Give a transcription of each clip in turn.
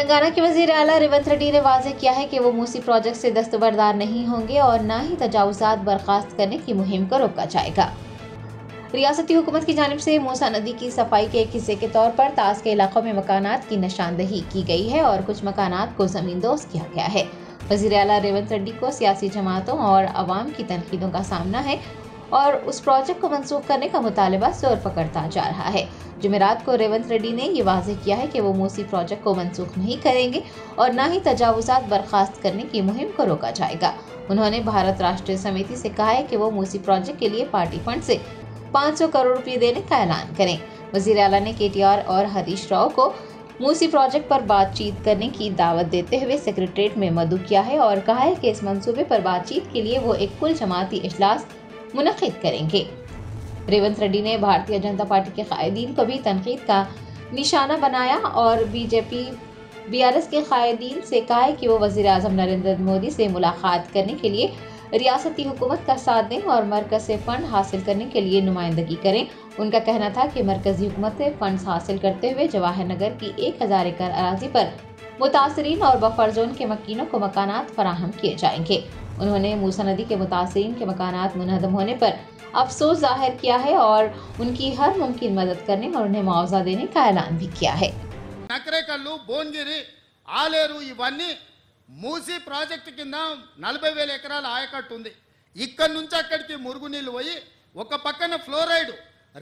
तेलंगाना के वज़ीर आला रेवंत रेड्डी ने वाज़ेह किया है कि वो मूसी प्रोजेक्ट से दस्तबरदार नहीं होंगे और न ही तजावुज़ात बर्खास्त करने की मुहिम को रोका जाएगा। रियासती हुकूमत की जानिब से मूसा नदी की सफाई के एक हिस्से के तौर पर ताज के इलाकों में मकानात की निशानदही की गई है और कुछ मकानात को ज़मींदोज़ किया गया है। वज़ीर आला रेवंत रेड्डी को सियासी जमातों और अवाम की तनकीदों का सामना है और उस प्रोजेक्ट को मंसूख करने का मुतालबा जोर पकड़ता जा रहा है। जुमेरात को रेवंत रेड्डी ने ये वाज़ेह किया है कि वो मूसी प्रोजेक्ट को मंसूख नहीं करेंगे और न ही तजावुज़ात बर्खास्त करने की मुहिम को रोका जाएगा। उन्होंने भारत राष्ट्रीय समिति से कहा है कि वो मूसी प्रोजेक्ट के लिए पार्टी फंड से 500 करोड़ रुपये देने का ऐलान करें। वज़ीर आला ने KTR और हरीश राव को मूसी प्रोजेक्ट पर बातचीत करने की दावत देते हुए सेक्रेटरीट में मदऊ किया है और कहा है कि इस मंसूबे पर बातचीत के लिए वो एक कुल जमाती इजलास मुनक़िद करेंगे। रेवंत रेड्डी ने भारतीय जनता पार्टी के कायदीन को भी तनकीद का निशाना बनाया और BJP BRS के कायदीन से कहा है कि वो वज़ीर आज़म नरेंद्र मोदी से मुलाकात करने के लिए रियासती हुकूमत का साथ दें और मरकज़ से फ़ंड हासिल करने के लिए नुमाइंदगी करें। उनका कहना था कि मरकज़ी हुकूमत से फ़ंड हासिल करते हुए जवाहर नगर की 1000 एकड़ अराज़ी पर मुतासरीन और बफर जोन के मकीनों को मकानात फराहम किए जाएंगे। उन्होंने मूसा नदी के मुतासरीन के मकानात मुनहदम होने पर अफसोस जाहिर किया है और उनकी हर मुमकिन मदद करने और उन्हें मुआवजा देने का ऐलान भी किया है। నకరేకల్లు భోన్గిరి ఆలేరు ఇవన్నీ మూసి ప్రాజెక్టు కింద 40,000 ఎకరాల ఆయకట్టు ఉంది. ఇక్కడ నుంచి అక్కడికి మురుగునీళ్ళు పోయి ఒక పక్కన ఫ్లోరైడ్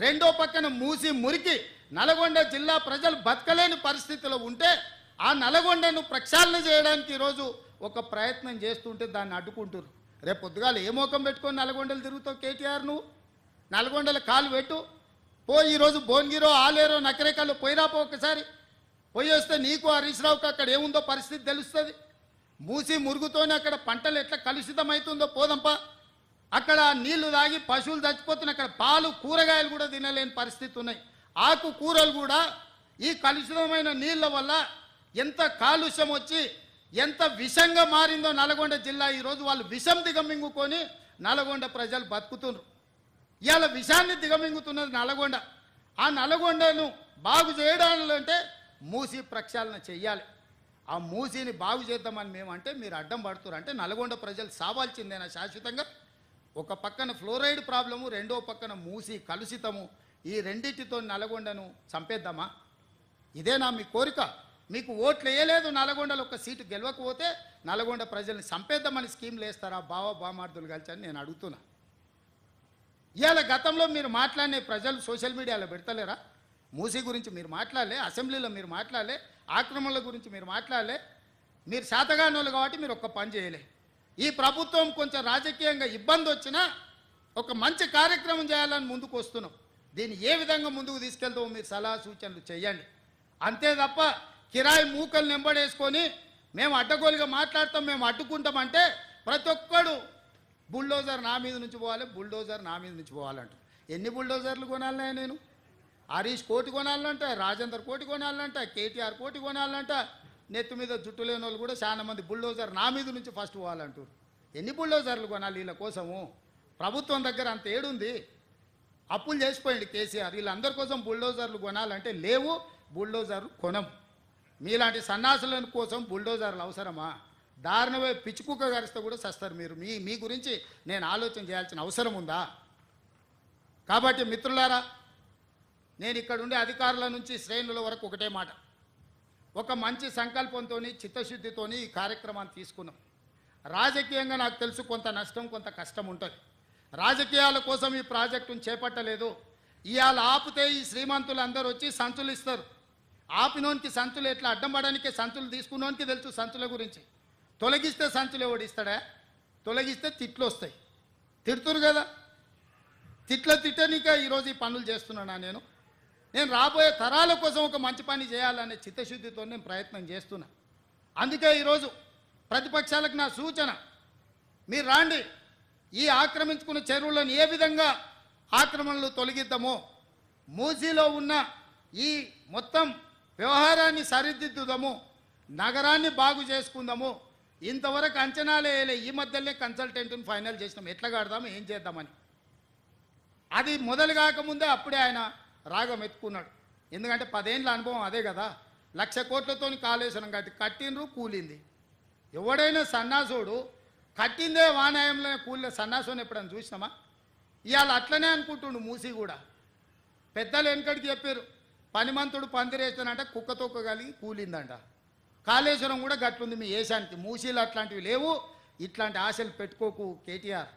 రెండో పక్కన మూసి మురికి నల్గొండ జిల్లా ప్రజలు బతకలేని పరిస్థితిలో ఉంటే ఆ నల్గొండను ప్రక్షాళన చేయడానికి ఈరోజు ఒక ప్రయత్నం చేస్తుంటే దాన్ని అడ్డుకుంటారు. రేపు పొద్దుగాల ఏ మోకం పెట్టుకొని నల్గొండలు తిరుగుతావు KTR? నువ్వు నల్గొండల కాలు పెట్టు పో. ఈరోజు భోన్గిరో ఆలేరో నకరేకల్లు పోయిరాపో, ఒకసారి పోయి వస్తే నీకు హరీష్ రావుకి అక్కడ ఏముందో పరిస్థితి తెలుస్తుంది. మూసి మురుగుతోనే అక్కడ పంటలు ఎట్లా కలుషితమవుతుందో పోదంపా. అక్కడ నీళ్లు తాగి పశువులు చచ్చిపోతున్నాయి. అక్కడ పాలు కూరగాయలు కూడా తినలేని పరిస్థితి ఉన్నాయి. ఆకు కూరలు కూడా ఈ కలుషితమైన నీళ్ళ వల్ల ఎంత కాలుష్యం వచ్చి ఎంత విషంగా మారిందో నల్గొండ జిల్లా. ఈరోజు వాళ్ళు విషం దిగమింగుకొని నల్గొండ ప్రజలు బతుకుతున్నారు. ఇవాళ విషాన్ని దిగమింగుతున్నది నల్గొండ. ఆ నల్గొండను బాగు చేయడాలంటే మూసి ప్రక్షాళన చెయ్యాలి. ఆ మూసిని బాగు చేద్దామని మేమంటే మీరు అడ్డం పడుతున్నారు. అంటే నల్గొండ ప్రజలు సావాల్సిందేనా శాశ్వతంగా? ఒక పక్కన ఫ్లోరైడ్ ప్రాబ్లము, రెండో పక్కన మూసి కలుషితము, ఈ రెండింటితో నల్గొండను చంపేద్దామా? ఇదేనా మీ కోరిక? మీకు ఓట్లు వేయలేదు, నల్గొండలో ఒక సీటు గెలవకపోతే నల్గొండ ప్రజల్ని చంపేద్దామని స్కీమ్లు వేస్తారా బావ బామార్దులు కలిసి అని నేను అడుగుతున్నా. ఇవాళ గతంలో మీరు మాట్లాడిన ప్రజలు సోషల్ మీడియాలో పెడతలేరా? మూసీ గురించి మీరు మాట్లాడలే, అసెంబ్లీలో మీరు మాట్లాడలే, ఆక్రమణల గురించి మీరు మాట్లాడలే. మీరు శాతగాని వాళ్ళు కాబట్టి మీరు ఒక్క పని చేయలే. ఈ ప్రభుత్వం కొంచెం రాజకీయంగా ఇబ్బంది వచ్చినా ఒక మంచి కార్యక్రమం చేయాలని ముందుకు వస్తున్నాం. దీన్ని ఏ విధంగా ముందుకు తీసుకెళ్తామో మీరు సలహా సూచనలు చేయండి. అంతే తప్ప కిరాయి మూకలు నెంబడేసుకొని మేము అడ్డగోలుగా మాట్లాడతాం, మేము అడ్డుకుంటామంటే ప్రతి ఒక్కడు బుల్డోజర్ నా మీద నుంచి పోవాలి, బుల్డోజర్ నా మీద నుంచి పోవాలంట. ఎన్ని బుల్డోజర్లు కొనాలనే? నేను హరీష్ కోటి కొనాలంట, రాజేందర్ కోటి కొనాలంట, KTR కోటి కొనాలంట. నెత్తి మీద జుట్టు లేని వాళ్ళు కూడా చాలా మంది బుల్డోజర్ నా మీద నుంచి ఫస్ట్ పోవాలంటారు. ఎన్ని బుల్డోజర్లు కొనాలి వీళ్ళ కోసము? ప్రభుత్వం దగ్గర అంత ఏడుంది? అప్పులు చేసిపోయింది KCR. వీళ్ళందరి కోసం బుల్డోజర్లు కొనాలంటే లేవు, బుల్డోజర్లు కొనం. మీలాంటి సన్నాసుల కోసం బుల్డోజర్లు అవసరమా? దారుణమే పిచ్చుకుక్క గరిస్తే కూడా సస్తారు మీరు. మీ గురించి నేను ఆలోచన చేయాల్సిన అవసరం ఉందా? కాబట్టి మిత్రులారా, నేను ఇక్కడ ఉండే అధికారుల నుంచి శ్రేణుల వరకు ఒకటే మాట, ఒక మంచి సంకల్పంతో చిత్తశుద్ధితోని ఈ కార్యక్రమాన్ని తీసుకున్నాం. రాజకీయంగా నాకు తెలుసు కొంత నష్టం కొంత కష్టం ఉంటుంది. రాజకీయాల కోసం ఈ ప్రాజెక్టును చేపట్టలేదు. ఇవాళ ఆపితే ఈ శ్రీమంతులు అందరూ వచ్చి సంచులు ఇస్తారు. ఆపినోనికి సంచులు ఎట్లా అడ్డం పడడానికే సంచులు తీసుకున్నోనికి తెలుసు సంచుల గురించి. తొలగిస్తే సంచులు ఎవడిస్తాడా? తొలగిస్తే తిట్లు వస్తాయి. తిడుతురు కదా, తిట్టనిక ఈరోజు ఈ పనులు చేస్తున్నానా? నేను రాబోయే తరాల కోసం ఒక మంచి పని చేయాలనే చిత్తశుద్ధితో నేను ప్రయత్నం చేస్తున్నా. అందుకే ఈరోజు ప్రతిపక్షాలకు నా సూచన, మీరు రాండి, ఈ ఆక్రమించుకున్న చెరువులను ఏ విధంగా ఆక్రమణలు తొలగిద్దామో, మూసీలో ఉన్న ఈ మొత్తం వ్యవహారాన్ని సరిదిద్దుదాము, నగరాన్ని బాగు చేసుకుందాము. ఇంతవరకు అంచనాలే వేయలే. ఈ మధ్యలోనే కన్సల్టెంట్ని ఫైనల్ చేసినాం, ఎట్లా కడదాము ఏం చేద్దామని. అది మొదలు కాకముందే అప్పుడే ఆయన రాగం ఎత్తుకున్నాడు. ఎందుకంటే 10 ఏళ్ళ అనుభవం అదే కదా. 1,00,000 కోట్లతో కాళేశ్వరం కట్టిండ్రు, కూలింది. ఎవడైనా సన్నాసుడు కట్టిందే వానాయంలో కూలిన సన్నాసుని ఎప్పుడైనా చూసినామా? ఇవాళ అట్లనే అనుకుంటుండు మూసి కూడా. పెద్దలు వెనకడికి చెప్పారు, పనిమంతుడు పందిరేస్తానంట కుక్క తొక్క కలిగి కూలిందంట. కాళేశ్వరం కూడా గట్లుంది మీ ఏషానికి. మూసీలు అట్లాంటివి లేవు. ఇట్లాంటి ఆశలు పెట్టుకోకు కేటీఆర్.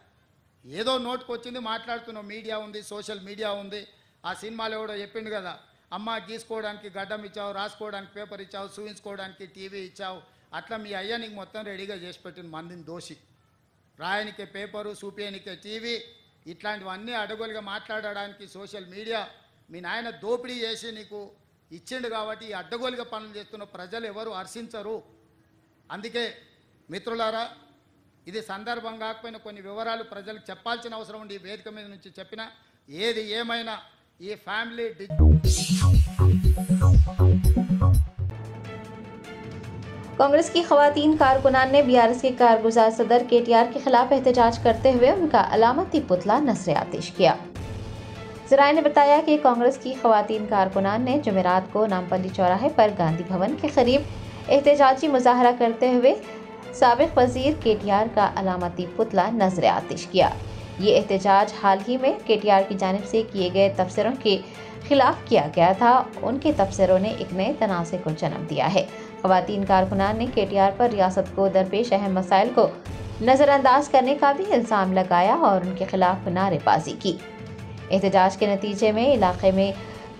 ఏదో నోటుకు వచ్చింది మాట్లాడుతున్నావు. మీడియా ఉంది, సోషల్ మీడియా ఉంది. ఆ సినిమాలో కూడా చెప్పిండు కదా, అమ్మ గీసుకోవడానికి గడ్డం ఇచ్చావు, రాసుకోవడానికి పేపర్ ఇచ్చావు, చూయించుకోవడానికి టీవీ ఇచ్చావు. అట్లా మీ అయ్య నీకు మొత్తం రెడీగా చేసి పెట్టిన మందిని దోషి. రాయనికే పేపరు, చూపించనికే టీవీ, ఇట్లాంటివన్నీ అడగోలుగా మాట్లాడడానికి సోషల్ మీడియా. మీ నాయన దోపిడీ చేసి నీకు ఇచ్చిండు కాబట్టి ఈ అడ్డగోలుగా పనులు చేస్తున్న ప్రజలు ఎవరు హర్షించరు. అందుకే మిత్రులారా, ఇది సందర్భం కాకపోయినా కొన్ని వివరాలు ప్రజలకు చెప్పాల్సిన అవసరం ఉండి ఈ వేదిక మీద నుంచి చెప్పిన. ఏది ఏమైనా ఈ ఫ్యామిలీ कांग्रेस की खवातीन कारकुनान ने बीआरएस के कारगुजार सदर केटीआर के खिलाफ एहतजाज करते हुए उनका अलामती पुतला नजर आतिश किया। जराये ने बताया कि कांग्रेस की खवातीन कारकुनान ने जुमेरात को नामपल्ली चौराहे पर गांधी भवन के करीब एहतजाजी मुजाहरा करते हुए साबिक वजीर केटीआर का अलामती पुतला नजर आतिश किया। ये एहतजाज हाल ही में केटीआर की जानिब से किए गए तबसरों के खिलाफ किया गया था। उनके तबसरों ने एक नए तनाज़े को जन्म दिया है। खवातीन कारकुनान ने केटीआर पर रियासत को दरपेश अहम मसाइल को नज़रअंदाज करने का भी इल्ज़ाम लगाया और उनके खिलाफ नारेबाजी की। एहतजाज के नतीजे में इलाके में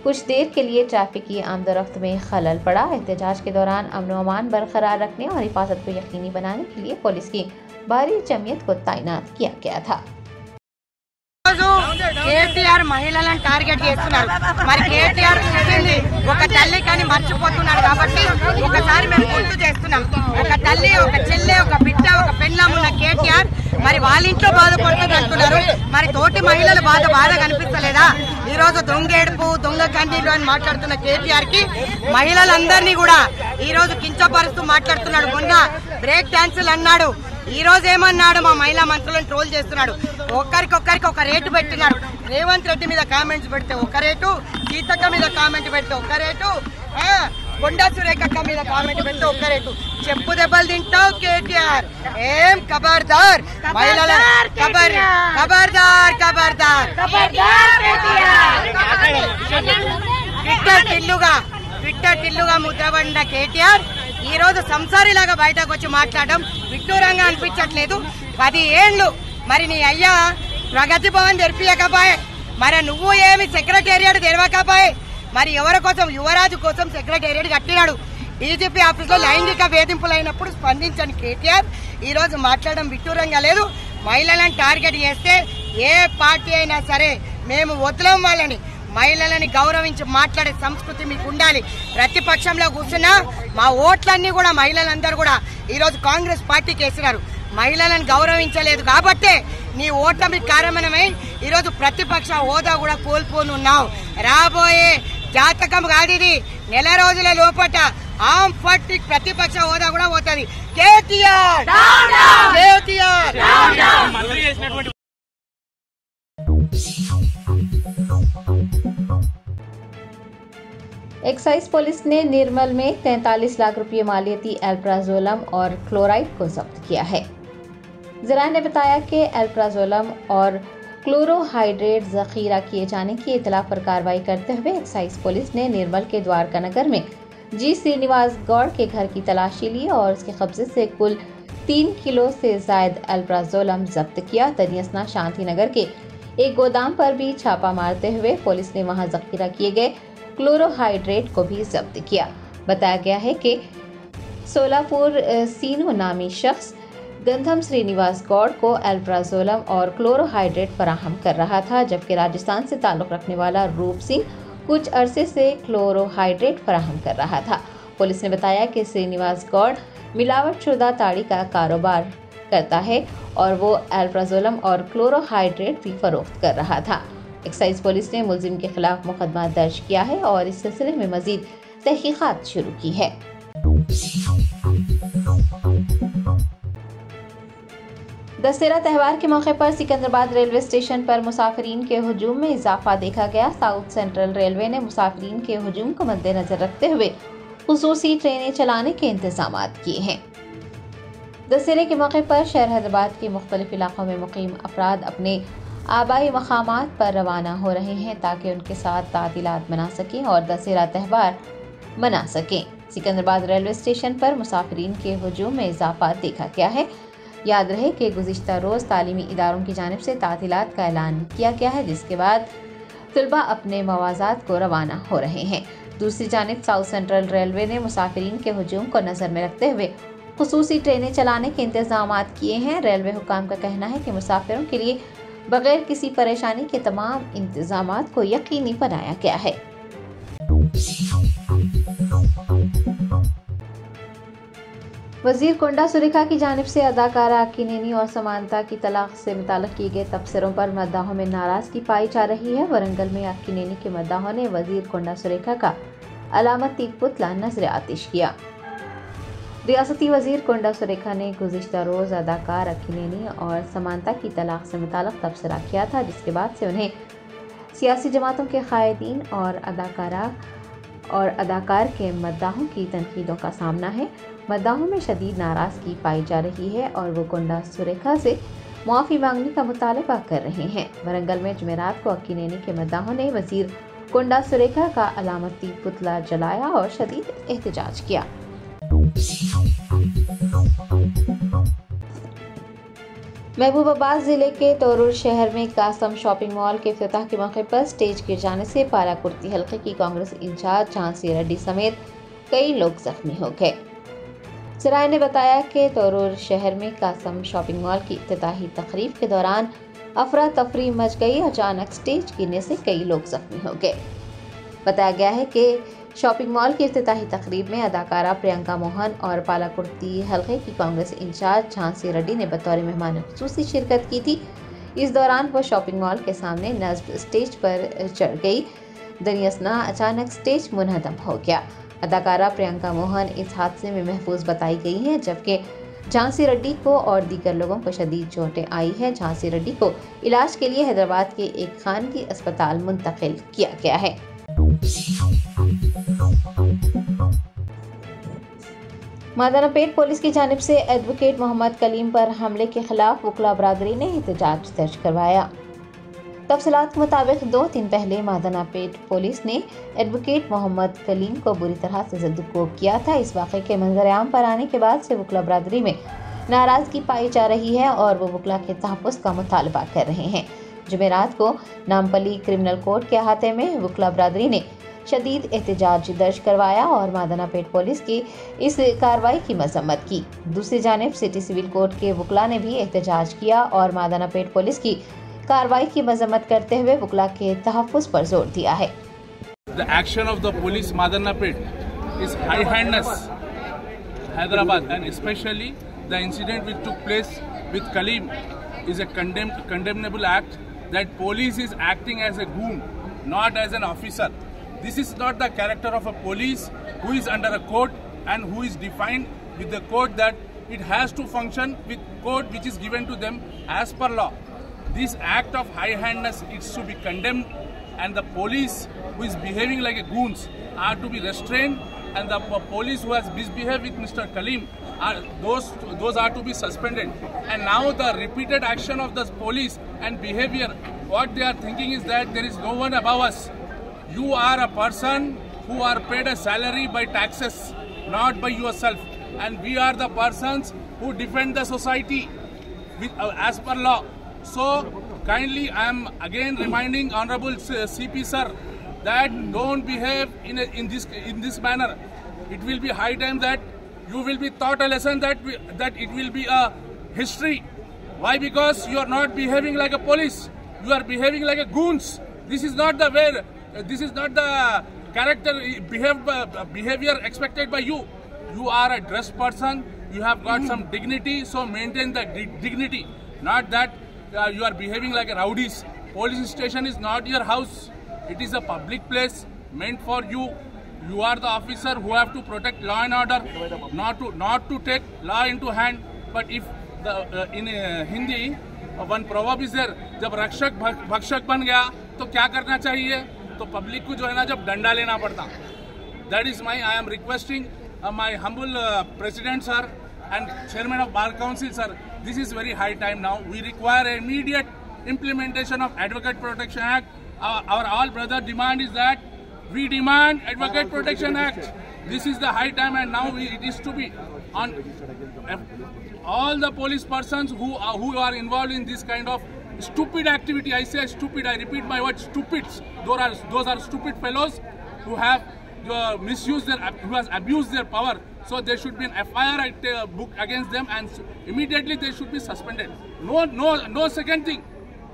कुछ देर के लिए ट्रैफिक की आमदोरफ्त में खलल पड़ा। एहतजाज के दौरान अमन व अमान बरकरार रखने और हिफाजत को यकीनी बनाने के लिए पुलिस की भारी जमीयत को तैनात किया गया था। కేటీఆర్ మహిళలను టార్గెట్ చేస్తున్నారు. మరి కేటీఆర్ చెప్పింది ఒక తల్లి కానీ మర్చిపోతున్నాడు కాబట్టి ఒకసారి మేము గుర్తు చేస్తున్నాం. ఒక తల్లి, ఒక చెల్లె, ఒక బిడ్డ, ఒక పెళ్ళాం ఉన్న కేటీఆర్ మరి వాళ్ళ ఇంట్లో బాధపడుతుంది అంటున్నారు. మరి తోటి మహిళల బాధ కనిపిస్తలేదా? ఈ రోజు దొంగేడుపు, దొంగ కంటిన్యూ అని మాట్లాడుతున్న కేటీఆర్ కి మహిళలందరినీ కూడా ఈ రోజు కించపరుస్తూ మాట్లాడుతున్నాడు. మొన్న బ్రేక్ డాన్సులు అన్నాడు. ఈ రోజు ఏమన్నాడు? మా మహిళా మంత్రులను ట్రోల్ చేస్తున్నాడు. ఒక్కరికొక్కరికి ఒక రేటు పెట్టినారు. రేవంత్ రెడ్డి మీద కామెంట్స్ పెడితే ఒక రేటు, సీతక్క మీద కామెంట్ పెడితే ఒక రేటు, కొండా సురేఖక్క మీద కామెంట్ పెడితే ఒక రేటు. చెప్పు దెబ్బలు తింటావు కేటీఆర్. ఏం ఖబర్దార్, మహిళల ఖబర్దార్ ట్విట్టర్ టిల్లుగా ముద్రపడిన కేటీఆర్ ఈ రోజు సంసారిలాగా బయటకు వచ్చి మాట్లాడడం విడ్డూరంగా అనిపించట్లేదు. 10 ఏళ్లు మరి నీ అయ్యా ప్రగతి భవన్ తెరిపియకపోయే, మరి నువ్వు ఏమి సెక్రటేరియట్ తెరవకపోయే, మరి ఎవరి కోసం? యువరాజు కోసం సెక్రటేరియట్ కట్టినాడు. డీజీపీ ఆఫీస్ లో లైంగిక వేధింపులు అయినప్పుడు స్పందించని కేటీఆర్ ఈ రోజు మాట్లాడడం విడ్డూరంగా లేదు. మహిళలను టార్గెట్ చేస్తే ఏ పార్టీ అయినా సరే మేము వదలం వాళ్ళని. మహిళలని గౌరవించి మాట్లాడే సంస్కృతి మీకు ఉండాలి. ప్రతిపక్షంలో కూర్చున్నా మా ఓట్లన్నీ కూడా మహిళలందరూ కూడా ఈ రోజు కాంగ్రెస్ పార్టీకి వేసినారు. మహిళలను గౌరవించలేదు కాబట్టే నీ ఓటమికి కారణమై ఈరోజు ప్రతిపక్ష హోదా కూడా కోల్పోనున్నావు. రాబోయే జాతకం కాదు ఇది. నెల రోజుల లోపట ఆమ్ పార్టీ ప్రతిపక్ష హోదా కూడా పోతుంది. కేటీఆర్ एक्साइज पुलिस ने निर्मल में 43 लाख रुपये मालियती एल्प्राजोलम और क्लोराइड को जब्त किया है। जराये ने बताया कि एल्प्राजोलम और क्लोरोहाइड्रेट जखीरा किए जाने की इतला पर कार्रवाई करते हुए एक्साइज पुलिस ने निर्मल के द्वारका नगर में जी श्रीनिवास गौड़ के घर की तलाशी ली और उसके कब्जे से कुल 3 किलो से जायद एल्प्राजोलम जब्त किया। तनियसना शांति नगर के एक गोदाम पर भी छापा मारते हुए पुलिस ने वहां जखीरा किए गए क्लोरोहाइड्रेट को भी जब्त किया। बताया गया है कि सोलापुर सीनो नामी शख्स गंधम श्रीनिवास गौड़ को एल्प्राजोलम और क्लोरोहाइड्रेट फराहम कर रहा था, जबकि राजस्थान से ताल्लुक रखने वाला रूप सिंह कुछ अरसे से क्लोरोहाइड्रेट फराहम कर रहा था। पुलिस ने बताया कि श्रीनिवास गौड़ मिलावटशुदा ताड़ी का कारोबार करता है और वो एल्प्राजोलम और क्लोरोहाइड्रेट भी फरोख्त कर रहा था। एक्साइज पुलिस ने मुलजिम के खिलाफ मुकदमा दर्ज किया है और इस सिलसिले में मजीद तहकीकात शुरू की है। दशहरा त्यौहार के मौके पर सिकंदराबाद रेलवे स्टेशन पर मुसाफिरीन के हुजूम में इजाफा देखा गया। साउथ सेंट्रल रेलवे ने मुसाफिरीन के हुजूम को मद्देनजर रखते हुए खुसूसी ट्रेनें चलाने के इंतजाम किए हैं। दशहरे के मौके पर शहर हैदराबाद के मुख्तलिफ इलाकों में मुकीम अफराद अपने आबाई मकामात पर रवाना हो रहे हैं ताकि उनके साथ तातीलात मना सकें और दशहरा त्यौहार मना सकें। सिकंदराबाद रेलवे स्टेशन पर मुसाफिरीन के हुजूम में इजाफा देखा गया है। याद रहे कि गुज़िश्ता रोज़ तालीमी इदारों की जानिब से तातीलात का ऐलान किया गया है, जिसके बाद तलबा अपने मवाज़ात को रवाना हो रहे हैं। दूसरी जानिब साउथ सेंट्रल रेलवे ने मुसाफिरीन के हुजूम को नज़र में रखते हुए खुसूसी ट्रेनें चलाने के इंतजाम किए हैं। रेलवे हुकाम का कहना है कि मुसाफिरों के लिए बगैर किसी परेशानी के तमाम इंतजाम को यकीनी बनाया गया है। वजीर कोंडा सुरेखा की जानिब से अदाकारा अक्कीनेनी और समानता की तलाक से मुताल्लिक़ किए गए तबसरों पर मद्दाहों में नाराज़गी पाई जा रही है। वरंगल में अक्कीनेनी के मद्दाहों ने वजीर कोंडा सुरेखा का अलामती पुतला नजर आतिश किया। रियासती वजीर कोंडा सुरेखा ने गुज़िश्ता रोज़ अदाकार अक्कीनेनी और समानता की तलाक से मुताल्लिक़ तबसरा किया था, जिसके बाद से उन्हें सियासी जमातों के कायदीन और अदाकार के मद्दाहों की तनकीदों का सामना है। मद्दाहों में शदीद नाराज़गी पाई जा रही है और वो कोंडा सुरेखा से मुआफ़ी मांगने का मुतालबा कर रहे हैं। वरंगल में जुमेरात को अक्कीनेनी के मद्दाहों ने वजीर कोंडा सुरेखा का अलामती पुतला जलाया और शदीद एहतजाज किया। महबूबाबाद जिले के तोरूर शहर में कासम शॉपिंग मॉल के इफ्तिताह के मौके पर स्टेज गिर जाने से पालाकुर्ती हल्के की कांग्रेस इंचार्ज झांसी रेड्डी समेत कई लोग जख्मी हो गए। सराय ने बताया कि तोरूर शहर में कासम शॉपिंग मॉल की इफ्तिताही तकरीब के दौरान अफरा तफरी मच गई। अचानक स्टेज गिरने से कई लोग जख्मी हो गए। बताया गया है कि शॉपिंग मॉल की इफ्तिताही तकरीब में अदाकारा प्रियंका मोहन और पालाकुर्ती हल्के की कांग्रेस इंचार्ज झांसी रेड्डी ने बतौर मेहमान खुसूसी शिरकत की थी। इस दौरान वो शॉपिंग मॉल के सामने नस्ब स्टेज पर चढ़ गई। दरियासना अचानक स्टेज मुनहदम हो गया। अदाकारा प्रियंका मोहन इस हादसे में महफूज बताई गई हैं, जबकि झांसी रेड्डी को और दीगर लोगों को शदीद चोटें आई है। झांसी रेड्डी को इलाज के लिए हैदराबाद के एक खानगी अस्पताल मुंतकिल किया गया है। मादानापेट पुलिस की जानिब से एडवोकेट मोहम्मद कलीम पर हमले के खिलाफ वकला बरादरी ने एहतजाज दर्ज करवाया। तफसीलात के मुताबिक 2 दिन पहले मादानापेट पुलिस ने एडवोकेट मोहम्मद कलीम को बुरी तरह से ज़द्दुकोब किया था। इस वाक़े के मंजर-ए-आम पर आने के बाद से वकला बरादरी में नाराज़गी पाई जा रही है और वो वकला के तहफ़्फ़ुज़ का मुतालबा कर रहे हैं। जुमेरात को नामपली क्रिमिनल कोर्ट के अहाते में वकला बरादरी ने शदीद एहतजाज दर्ज करवाया और मादानापेट पुलिस की इस कार्रवाई की मजम्मत की। दूसरी जानिब सिटी सिविल कोर्ट के वकला ने भी एहतजाज किया और मादानापेट पुलिस की कार्रवाई की मजम्मत करते हुए वकला के तहफ़्फ़ुज़ पर जोर दिया है। The action of the police Madanapet is high-handedness, Hyderabad, and especially the incident which took place with Kaleem is a condemnable act. That police is acting as a goon, not as an officer. This is not the character of a police who is under a code and who is defined with the code that it has to function with code which is given to them as per law. This act of high-handedness is to be condemned, and the police who is behaving like a goons are to be restrained, and the police who has misbehaved with Mr. Kaleem those are to be suspended. And now the repeated action of the police and behavior, what they are thinking is that there is no one above us. You are a person who are paid a salary by taxes, not by yourself, and we are the persons who defend the society with, as per law. So kindly I am again reminding Honorable CP sir that don't behave in this manner. It will be high time that you will be taught a lesson that it will be a history. Why? Because you are not behaving like a police. You are behaving like a goons. This is not the way. This is not the character behavior expected by you. You are a dressed person. You have got some dignity. So maintain the dignity. Not that you are behaving like a rowdies. Police station is not your house. It is a public place meant for you. You are the officer who have to protect law and order, not to take law into hand. But if in Hindi one proverb is there, जब रक्षक भक्षक बन गया तो क्या करना चाहिए? तो पब्लिक को जो है ना जब डंडा लेना पड़ता, That is I am requesting my humble President sir and Chairman of Bar Council sir, this is very high time now. We require immediate implementation of Advocate Protection Act. Our all brother demand is that we demand Advocate Protection Act. This is the high time, and now it is to be on all the police persons who are involved in this kind of stupid activity. I say stupid, I repeat my word, stupids. Those are stupid fellows who have misused who has abused their power. So there should be an FIR book against them, and immediately they should be suspended. No second thing.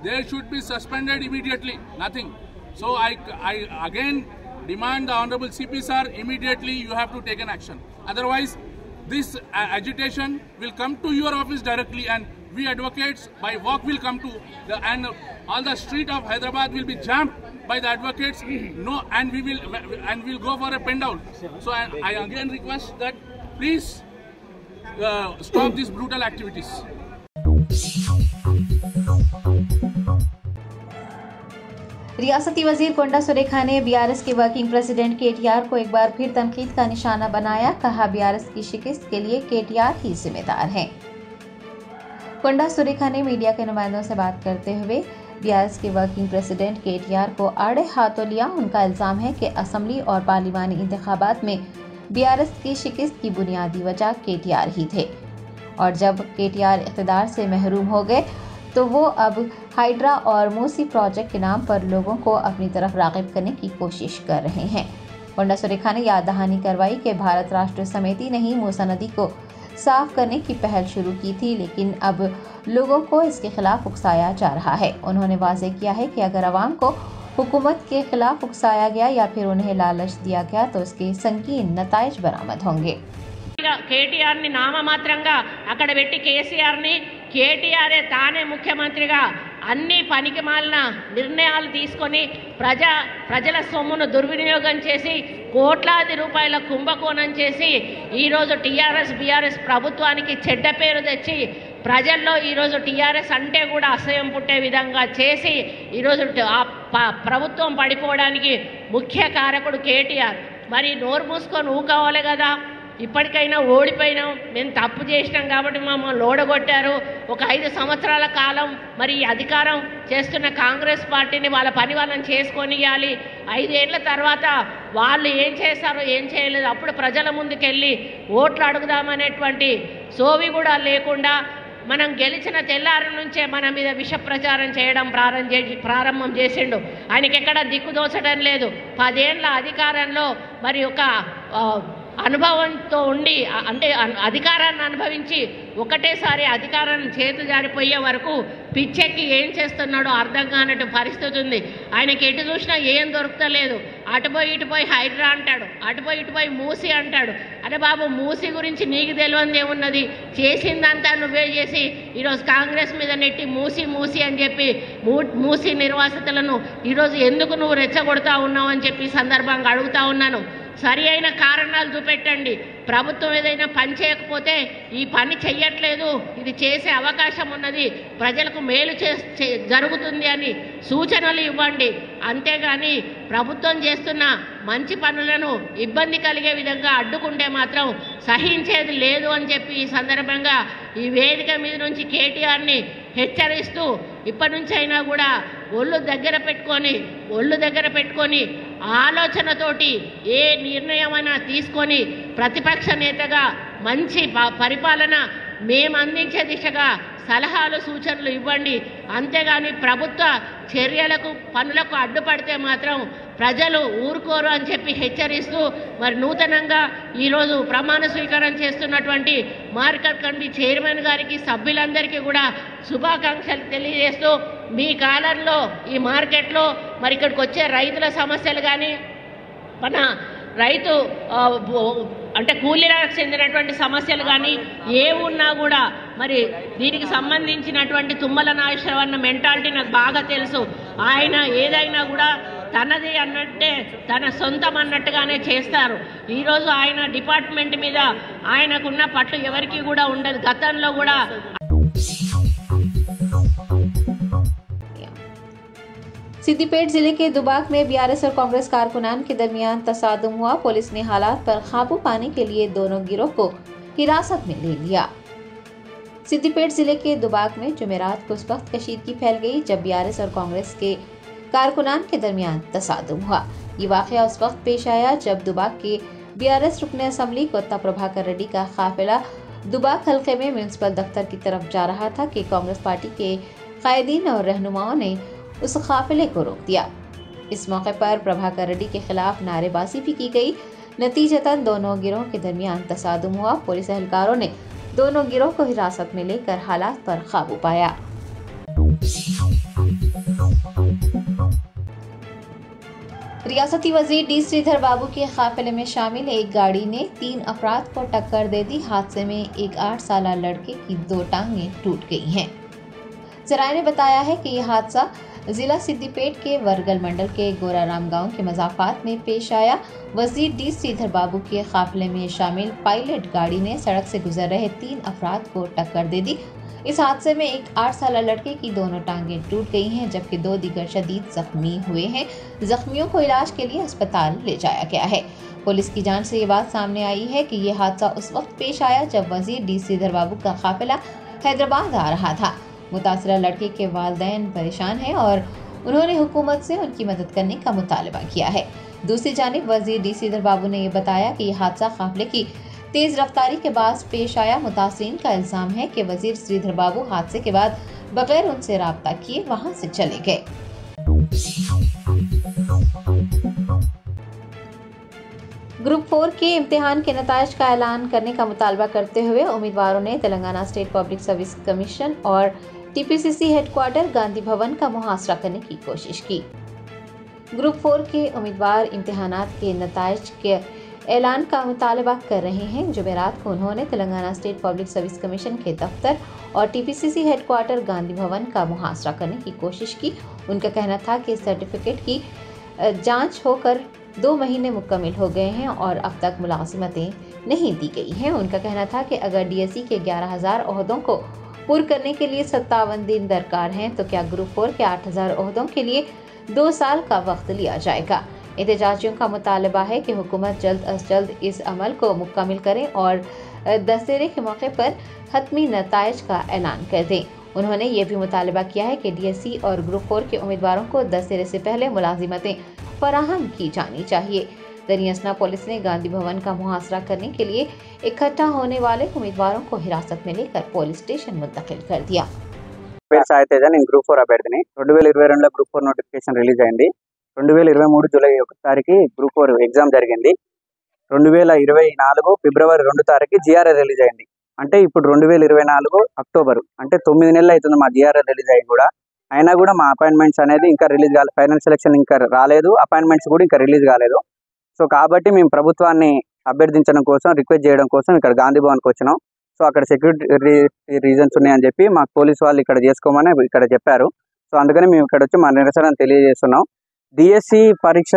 They should be suspended immediately. Nothing. So I again demand the Honorable CP sir, immediately you have to take an action. Otherwise, this agitation will come to your office directly, and we advocates by walk will come to and all the street of Hyderabad will be jammed by the advocates. And we'll go for a pen down. So I again request that please stop these brutal activities. रियासती वजीर कोंडा सुरेखा ने BRS के working president KTR को एक बार फिर तनकीद का निशाना बनाया। कहा, बीआरएस की शिकस्त के लिए केटीआर ही जिम्मेदार हैं। कोंडा सुरेखा ने मीडिया के नुमाइंदों से बात करते हुए बीआरएस के वर्किंग प्रेसिडेंट केटीआर को आड़े हाथों लिया। उनका इल्जाम है कि असेंबली और पार्लिमानी इंतखाबात में बीआरएस की शिकस्त की बुनियादी वजह केटीआर ही थे, और जब केटीआर इख्तिदार से महरूम हो गए तो वो अब हाइड्रा और मूसी प्रोजेक्ट के नाम पर लोगों को अपनी तरफ राग़िब करने की कोशिश कर रहे हैं। कोंडा सुरेखा ने याद दहानी करवाई कि भारत राष्ट्र समिति ने ही मूसा नदी को साफ करने की पहल शुरू की थी, लेकिन अब लोगों को इसके खिलाफ उकसाया जा रहा है। उन्होंने वाज़ेह किया है कि अगर अवाम को हुकूमत के खिलाफ उकसाया गया या फिर उन्हें लालच दिया गया तो उसके संगीन नताइज बरामद होंगे। కేటీఆర్ ని నామమాత్రంగా అక్కడ పెట్టి కేసీఆర్ ని కేటీఆర్ తానే ముఖ్యమంత్రిగా అన్ని పనికిమాలిన నిర్ణయాలు తీసుకొని ప్రజల సొమ్మును దుర్వినియోగం చేసి కోట్లాది రూపాయల కుంభకోణం చేసి ఈరోజు టీఆర్ఎస్ బీఆర్ఎస్ ప్రభుత్వానికి చెడ్డ పేరు తెచ్చి ప్రజల్లో ఈరోజు టీఆర్ఎస్ అంటే కూడా అసహ్యం పుట్టే విధంగా చేసి ఈరోజు ప్రభుత్వం పడిపోవడానికి ముఖ్య కారకుడు కేటీఆర్. మరి నోరు మూసుకొని ఊకోవాలి కదా. ఇప్పటికైనా ఓడిపోయినాం, మేము తప్పు చేసినాం కాబట్టి మమ్మల్ని ఓడగొట్టారు. ఒక 5 సంవత్సరాల కాలం మరి అధికారం చేస్తున్న కాంగ్రెస్ పార్టీని వాళ్ళ పని వాళ్ళని చేసుకొని ఇవ్వాలి. 5 ఏళ్ల తర్వాత వాళ్ళు ఏం చేశారో ఏం చేయలేదు అప్పుడు ప్రజల ముందుకెళ్ళి ఓట్లు అడుగుదామనేటువంటి సోవి కూడా లేకుండా మనం గెలిచిన తెల్లారి నుంచే మన మీద విష ప్రచారం చేయడం ప్రారంభం చేసిండు. ఆయనకి ఎక్కడ దిక్కుదోచడం లేదు. 10 ఏళ్ల అధికారంలో మరి ఒక అనుభవంతో ఉండి అంటే అధికారాన్ని అనుభవించి ఒకటేసారి అధికారం చేతు జారిపోయే వరకు పిచ్చెక్కి ఏం చేస్తున్నాడో అర్థం కానట్టు పరిస్థితి ఉంది. ఆయనకి ఎటు చూసినా ఏం దొరుకుతలేదు. అటుపోయి ఇటుపోయి హైడ్రా అంటాడు, అటుపోయి ఇటుపోయి మూసి అంటాడు. అరే బాబు, మూసి గురించి నీకు తెలియదు ఏమున్నది? చేసిందంతా నువ్వే చేసి ఈరోజు కాంగ్రెస్ మీద నెట్టి మూసి అని చెప్పి మూసి నిర్వాసితులను ఈరోజు ఎందుకు నువ్వు రెచ్చగొడతా ఉన్నావు అని చెప్పి సందర్భంగా అడుగుతా ఉన్నాను. సరి అయిన కారణాలు చూపెట్టండి. ప్రభుత్వం ఏదైనా పని చేయకపోతే ఈ పని చెయ్యట్లేదు, ఇది చేసే అవకాశం ఉన్నది, ప్రజలకు మేలు జరుగుతుంది అని సూచనలు ఇవ్వండి. అంతేగాని ప్రభుత్వం చేస్తున్న మంచి పనులను ఇబ్బంది కలిగే విధంగా అడ్డుకుంటే మాత్రం సహించేది లేదు అని చెప్పి ఈ సందర్భంగా ఈ వేదిక మీద నుంచి కేటీఆర్ని హెచ్చరిస్తూ ఇప్పటి నుంచి అయినా కూడా ఒళ్ళు దగ్గర పెట్టుకొని ఆలోచనతోటి ఏ నిర్ణయమైనా తీసుకొని ప్రతిపక్ష నేతగా మంచి పరిపాలన మేము అందించే దిశగా సలహాలు సూచనలు ఇవ్వండి. అంతేగాని ప్రభుత్వ చర్యలకు పనులకు అడ్డుపడితే మాత్రం ప్రజలు ఊరుకోరు అని చెప్పి హెచ్చరిస్తూ మరి నూతనంగా ఈరోజు ప్రమాణ స్వీకారం చేస్తున్నటువంటి మార్కెట్ కమిటీ చైర్మన్ గారికి సభ్యులందరికీ కూడా శుభాకాంక్షలు తెలియజేస్తూ మీ కాలంలో ఈ మార్కెట్లో మరి ఇక్కడికి వచ్చే రైతుల సమస్యలు కానీ మన రైతు అంటే కూలీలకు చెందినటువంటి సమస్యలు కానీ ఏ ఉన్నా కూడా మరి దీనికి సంబంధించినటువంటి తుమ్మల నాగేశ్వరరావు మెంటాలిటీ నాకు బాగా తెలుసు. ఆయన ఏదైనా కూడా తనది అన్నట్టే తన సొంతం అన్నట్టుగానే చేస్తారు. ఈరోజు ఆయన డిపార్ట్మెంట్ మీద ఆయనకున్న పట్టు ఎవరికి కూడా ఉండదు. గతంలో కూడా सिद्दीपेट जिले के दुबाक में बीआरएस और कांग्रेस कारकुनान के दरमियान तसादुम हुआ। पुलिस ने हालात पर काबू पाने के लिए दोनों गिरोह को हिरासत में ले लिया। सिद्दीपेट जिले के दुबाक में जुमेरात को उस वक्त कशीदगी फैल गई जब बीआरएस और कांग्रेस के कारकुनान के दरमियान तसादुम हुआ। ये वाकया उस वक्त पेश आया जब दुबाक के बीआरएस रुकन असम्बली कोत्ता प्रभाकर रेड्डी का काफिला दुबाक हल्के में म्यूनिसिपल दफ्तर की तरफ जा रहा था कि कांग्रेस पार्टी के कायदीन और रहनुमाओं ने उस काफिले को रोक दिया। इस मौके पर प्रभाकर रेड्डी के खिलाफ नारेबाजी भी की गई। नतीजतन दोनों गिरोह के दरमियान तसादुम हुआ। पुलिस एहलकारों ने दोनों गिरोह को हिरासत में लेकर हालात पर काबू पाया। रियासती वजीर डी श्रीधर बाबू के काफिले में शामिल एक गाड़ी ने 3 अफराद को टक्कर दे दी। हादसे में एक 8 साल लड़के की 2 टांगें टूट गई हैं। जराये ने बताया है कि यह हादसा जिला सिद्दीपेट के वरगल मंडल के गोराराम गांव के मजाफात में पेश आया। वजीर डी श्रीधर बाबू के काफिले में शामिल पायलट गाड़ी ने सड़क से गुजर रहे 3 अफराद को टक्कर दे दी। इस हादसे में एक 8 साल लड़के की दोनों टांगें टूट गई हैं, जबकि 2 दीगर शदीद जख्मी हुए हैं। जख्मियों को इलाज के लिए अस्पताल ले जाया गया है। पुलिस की जांच से ये बात सामने आई है कि यह हादसा उस वक्त पेश आया जब वजीर डी श्रीधर बाबू का काफिला हैदराबाद आ रहा था। मुतासरा लड़के के वालिदैन परेशान हैं और उन्होंने हुकूमत से उनकी मदद करने का मुतालबा किया है। दूसरी जानिब वजीर डी श्रीधर बाबू ने यह बताया कि यह हादसा काफिले की तेज रफ्तारी के बाद पेश आया। मुतासरीन का इल्जाम है कि वजीर श्रीधर बाबू हादसे के बाद बगैर उनसे राब्ता किए वहां से चले गए। ग्रुप 4 के इम्तिहान के नताइज का ऐलान करने का मुतालबा करते हुए उम्मीदवारों ने Telangana state public service commission और टीपीसीसी हेडक्वार्टर गांधी भवन का मुहासरा करने की कोशिश की। ग्रुप 4 के उम्मीदवार इम्तिहानात के नताइज के ऐलान का मुतालबा कर रहे हैं। जुमेरात को उन्होंने Telangana state public service commission के दफ्तर और टीपीसीसी हेडक्वार्टर गांधी भवन का मुहासरा करने की कोशिश की। उनका कहना था कि सर्टिफिकेट की जांच होकर 2 महीने मुकम्मल हो गए हैं और अब तक मुलाजिमतें नहीं दी गई हैं। उनका कहना था कि अगर डीएससी के 11,000 ओहदों को पूर्ण करने के लिए 57 दिन दरकार हैं तो क्या ग्रुप 4 के 8,000 ओहदों के लिए 2 साल का वक्त लिया जाएगा। एहतजाजियों का मुतालबा है कि हुकूमत जल्द अज जल्द इस अमल को मुकम्मल करें और दशहरे के मौके पर हतमी नताइज का ऐलान कर दें। उन्होंने ये भी मुतालबा किया है कि डीएससी और ग्रुप 4 के उम्मीदवारों को दशहरे से पहले मुलाजिमतें फराहम की जानी चाहिए। दरियासना पुलिस ने गांधी भवन का मुहासरा करने के लिए इकट्ठा होने वाले उम्मीदवारों को हिरासत में लेकर पुलिस स्टेशन मुंतकिल कर दिया। ग्रुप 4 అభ్యర్థిని 2022లో గ్రూప్ 4 నోటిఫికేషన్ రిలీజ్ అయింది। 2023 జూలై 1 తారీఖు గ్రూప్ 4 ఎగ్జామ్ జరిగింది। 2024 ఫిబ్రవరి 2 తారీఖు జిఆర్ఆర్ రిలీజ్ అయింది। అంటే ఇప్పుడు 2024 అక్టోబర్ అంటే 9 నెలలు అవుతుంది మా జిఆర్ఆర్ రిలీజ్ అయ్యి కూడా। అయినా కూడా మా అపాయింట్మెంట్స్ అనేది ఇంకా రిలీజ్ కాలేదు, ఫైనల్ సెలక్షన్ ఇంకా రాలేదు, అపాయింట్మెంట్స్ కూడా ఇంకా రిలీజ్ కాలేదు। సో కాబట్టి మేము ప్రభుత్వాన్ని అభ్యర్థించడం కోసం రిక్వెస్ట్ చేయడం కోసం ఇక్కడ గాంధీ భవన్కి వచ్చినాం। సో అక్కడ సెక్యూరిటీ రీజన్స్ ఉన్నాయని చెప్పి మాకు పోలీసు వాళ్ళు ఇక్కడ చేసుకోమని ఇక్కడ చెప్పారు। సో అందుకని మేము ఇక్కడ వచ్చి మా నిరసనను తెలియజేస్తున్నాం। డిఎస్సి పరీక్ష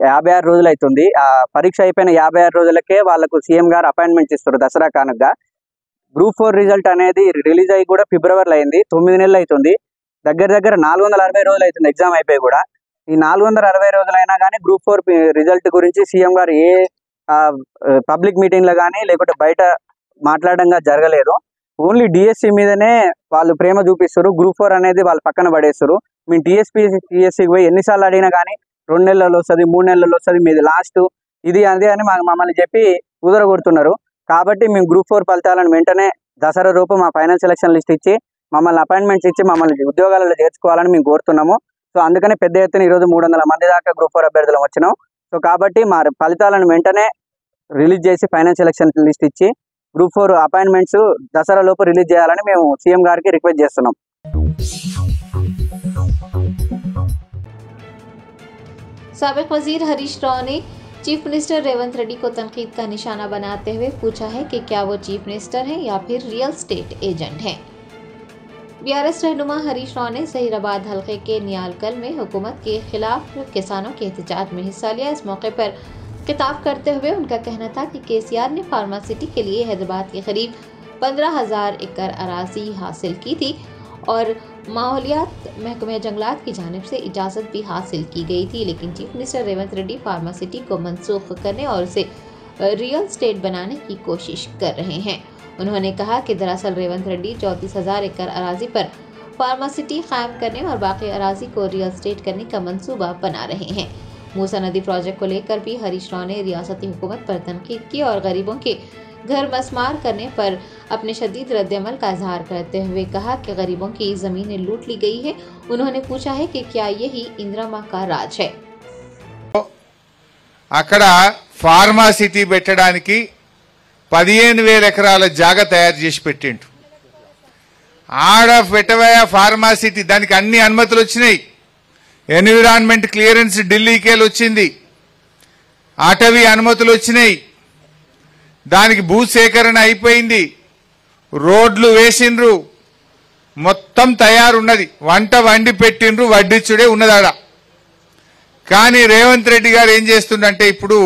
56 రోజులు అవుతుంది। ఆ పరీక్ష అయిపోయిన 56 రోజులకే వాళ్ళకు సీఎం గారు అపాయింట్మెంట్స్ ఇస్తారు దసరా కానుకగా। గ్రూప్ 4 రిజల్ట్ అనేది రిలీజ్ అయ్యి కూడా ఫిబ్రవరిలో అయింది, 9 నెలలు అవుతుంది। దగ్గర 460 రోజులు అవుతుంది ఎగ్జామ్ అయిపోయి కూడా। ఈ 460 రోజులైనా కానీ గ్రూప్ 4 రిజల్ట్ గురించి సీఎం గారు ఏ పబ్లిక్ మీటింగ్లో కానీ లేకపోతే బయట మాట్లాడడంగా జరగలేదు। ఓన్లీ డిఎస్సి మీదనే వాళ్ళు ప్రేమ చూపిస్తారు, గ్రూప్ 4 అనేది వాళ్ళు పక్కన పడేస్తారు। మేము టీఎస్సీకి పోయి ఎన్నిసార్లు అడిగినా కానీ 2 నెలల్లో వస్తుంది, 3 నెలల్లో వస్తుంది, మీది లాస్ట్ ఇది అదే అని మమ్మల్ని చెప్పి కుదరగొడుతున్నారు। కాబట్టి మేము గ్రూప్ 4 ఫలితాలను వెంటనే దసరా రూపు మా ఫైనల్ సెలక్షన్ లిస్ట్ ఇచ్చి మమ్మల్ని అపాయింట్మెంట్స్ ఇచ్చి మమ్మల్ని ఉద్యోగాలలో చేర్చుకోవాలని మేము కోరుతున్నాము। సో అందుకనే పెద్ద ఎత్తున ఈరోజు 300 మంది దాకా గ్రూప్ 4 అభ్యర్థులు వచ్చినాం। సో కాబట్టి మా ఫలితాలను వెంటనే రిలీజ్ చేసి ఫైనల్ సెలక్షన్ లిస్ట్ ఇచ్చి గ్రూప్ 4 అపాయింట్మెంట్స్ దసరా లోపు రిలీజ్ చేయాలని మేము సీఎం గారికి రిక్వెస్ట్ చేస్తున్నాం। साबिक वजीर हरीश राव ने चीफ मिनिस्टर रेवंत रेड्डी को तनकीद का निशाना बनाते हुए पूछा है कि क्या वो चीफ मिनिस्टर हैं या फिर रियल स्टेट एजेंट हैं। बीआरएस रहनुमा हरीश राव ने जहीराबाद हल्के के नियालकल में हुकूमत के खिलाफ किसानों के एहतजाज में हिस्सा लिया। इस मौके पर खिताब करते हुए उनका कहना था कि केसीआर ने फार्मासिटी के लिए हैदराबाद के करीब 15,000 एकड़ अराजी हासिल की थी और माहौलियात महकमे जंगलात की जानिब से इजाज़त भी हासिल की गई थी, लेकिन chief minister Revanth Reddy pharma city को मनसूख करने और उसे रियल स्टेट बनाने की कोशिश कर रहे हैं। उन्होंने कहा कि दरअसल रेवंत रेड्डी 34,000 एकड़ अराजी पर फार्मा सिटी कायम करने और बाकी अराजी को रियल स्टेट करने का मंसूबा बना रहे हैं। मूसा नदी प्रोजेक्ट को लेकर भी हरीश राव ने रियासती हुकूमत पर तनकीद की और गरीबों के घर मसमार करने पर अपने शदीद रद्दअमल का इजहार करते हुए कहा कि गरीबों की ज़मीनें लूट ली गई है। उन्होंने पूछा है कि क्या यही इंदिरा माँ का राज है। అక్కడ ఫార్మా సిటీ పెట్టడానికి 15,000 ఎకరాల జాగా తయారు చేసి పెట్టిండు. ఆడ పెట్టవయ ఫార్మా సిటీ దానికి అన్ని అనుమతులు వచ్చినాయి. ఎన్విరాన్మెంట్ క్లియరెన్స్ ఢిల్లీకి వెళ్ళి వచ్చింది. అటవీ అనుమతులు వచ్చినాయి. దానికి భూసేకరణ అయిపోయింది. రోడ్లు వేసిండ్రు. మొత్తం తయారున్నది. వంట వండి పెట్టిండ్రు. వడ్డిచ్చుడే ఉన్నదాడ. కానీ రేవంత్ రెడ్డి గారు ఏం చేస్తుండంటే ఇప్పుడు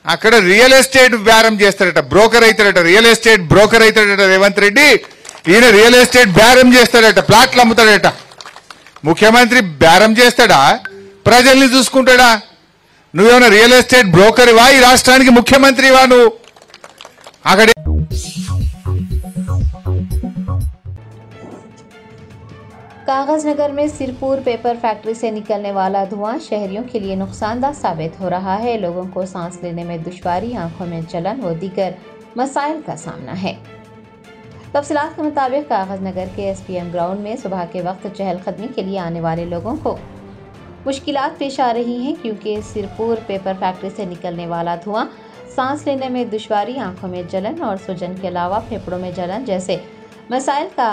అక్కడ రియల్ ఎస్టేట్ బేరం చేస్తాడట, బ్రోకర్ అవుతాడట, రియల్ ఎస్టేట్ బ్రోకర్ అవుతాడట రేవంత్ రెడ్డి. ఈయన రియల్ ఎస్టేట్ బేరం చేస్తాడట, ప్లాట్లు అమ్ముతాడట. ముఖ్యమంత్రి బేరం చేస్తాడా, ప్రజల్ని చూసుకుంటాడా? నువ్వేమైనా రియల్ ఎస్టేట్ బ్రోకర్వా, ఈ రాష్ట్రానికి ముఖ్యమంత్రివా నువ్వు? అక్కడ कागज नगर में सिरपुर पेपर फैक्ट्री से निकलने वाला धुआं शहरियों के लिए नुकसानदायक साबित हो रहा है। लोगों को सांस लेने में दुश्वारी, आंखों में जलन व दीगर मसाइल का सामना है। तफसीलात के मुताबिक कागज नगर के SPM ग्राउंड में सुबह के वक्त चहलकदमी के लिए आने वाले लोगों को मुश्किलात पेश आ रही हैं, क्योंकि सिरपुर पेपर फैक्ट्री से निकलने वाला धुआं सांस लेने में दुश्वारी, आंखों में जलन और सूजन के अलावा फेफड़ों में जलन जैसे मसाइल का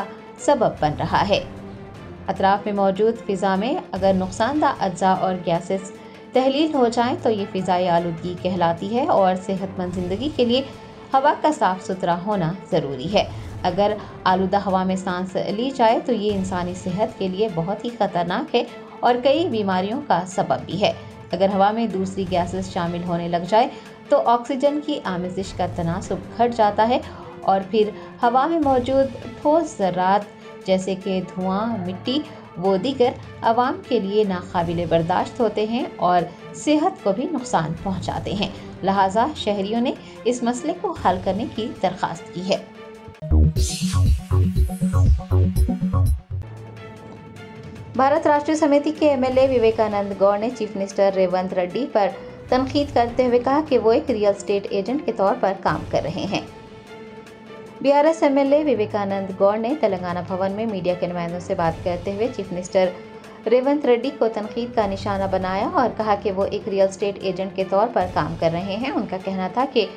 सबब बन रहा है। अतराफ में मौजूद फ़िज़ा में अगर नुकसानदार अज्जा और गैसेस तहलील हो जाएं तो ये फ़िज़ाई आलूदगी कहलाती है और सेहतमंद ज़िंदगी के लिए हवा का साफ़ सुथरा होना ज़रूरी है। अगर आलूदा हवा में सांस ली जाए तो ये इंसानी सेहत के लिए बहुत ही ख़तरनाक है और कई बीमारियों का सबब भी है। अगर हवा में दूसरी गैसेस शामिल होने लग जाए तो ऑक्सीजन की आमेज़िश का तनासुब घट जाता है और फिर हवा में मौजूद ठोस ज़र्रात जैसे कि धुआं, मिट्टी वो दीगर आवाम के लिए नाकाबिले बर्दाश्त होते हैं और सेहत को भी नुकसान पहुंचाते हैं। लिहाजा शहरियों ने इस मसले को हल करने की दरख्वास्त की है। भारत राष्ट्रीय समिति के MLA विवेकानंद गौड़ ने चीफ मिनिस्टर रेवंत रेड्डी पर तनकीद करते हुए कहा कि वो एक रियल स्टेट एजेंट के तौर पर काम कर रहे हैं। BRS MLA विवेकानंद गौड़ ने तेलंगाना भवन में मीडिया के नुमाइंदों से बात करते हुए चीफ मिनिस्टर रेवंत रेड्डी को तनकीद का निशाना बनाया और कहा कि वो एक रियल स्टेट एजेंट के तौर पर काम कर रहे हैं। उनका कहना था कि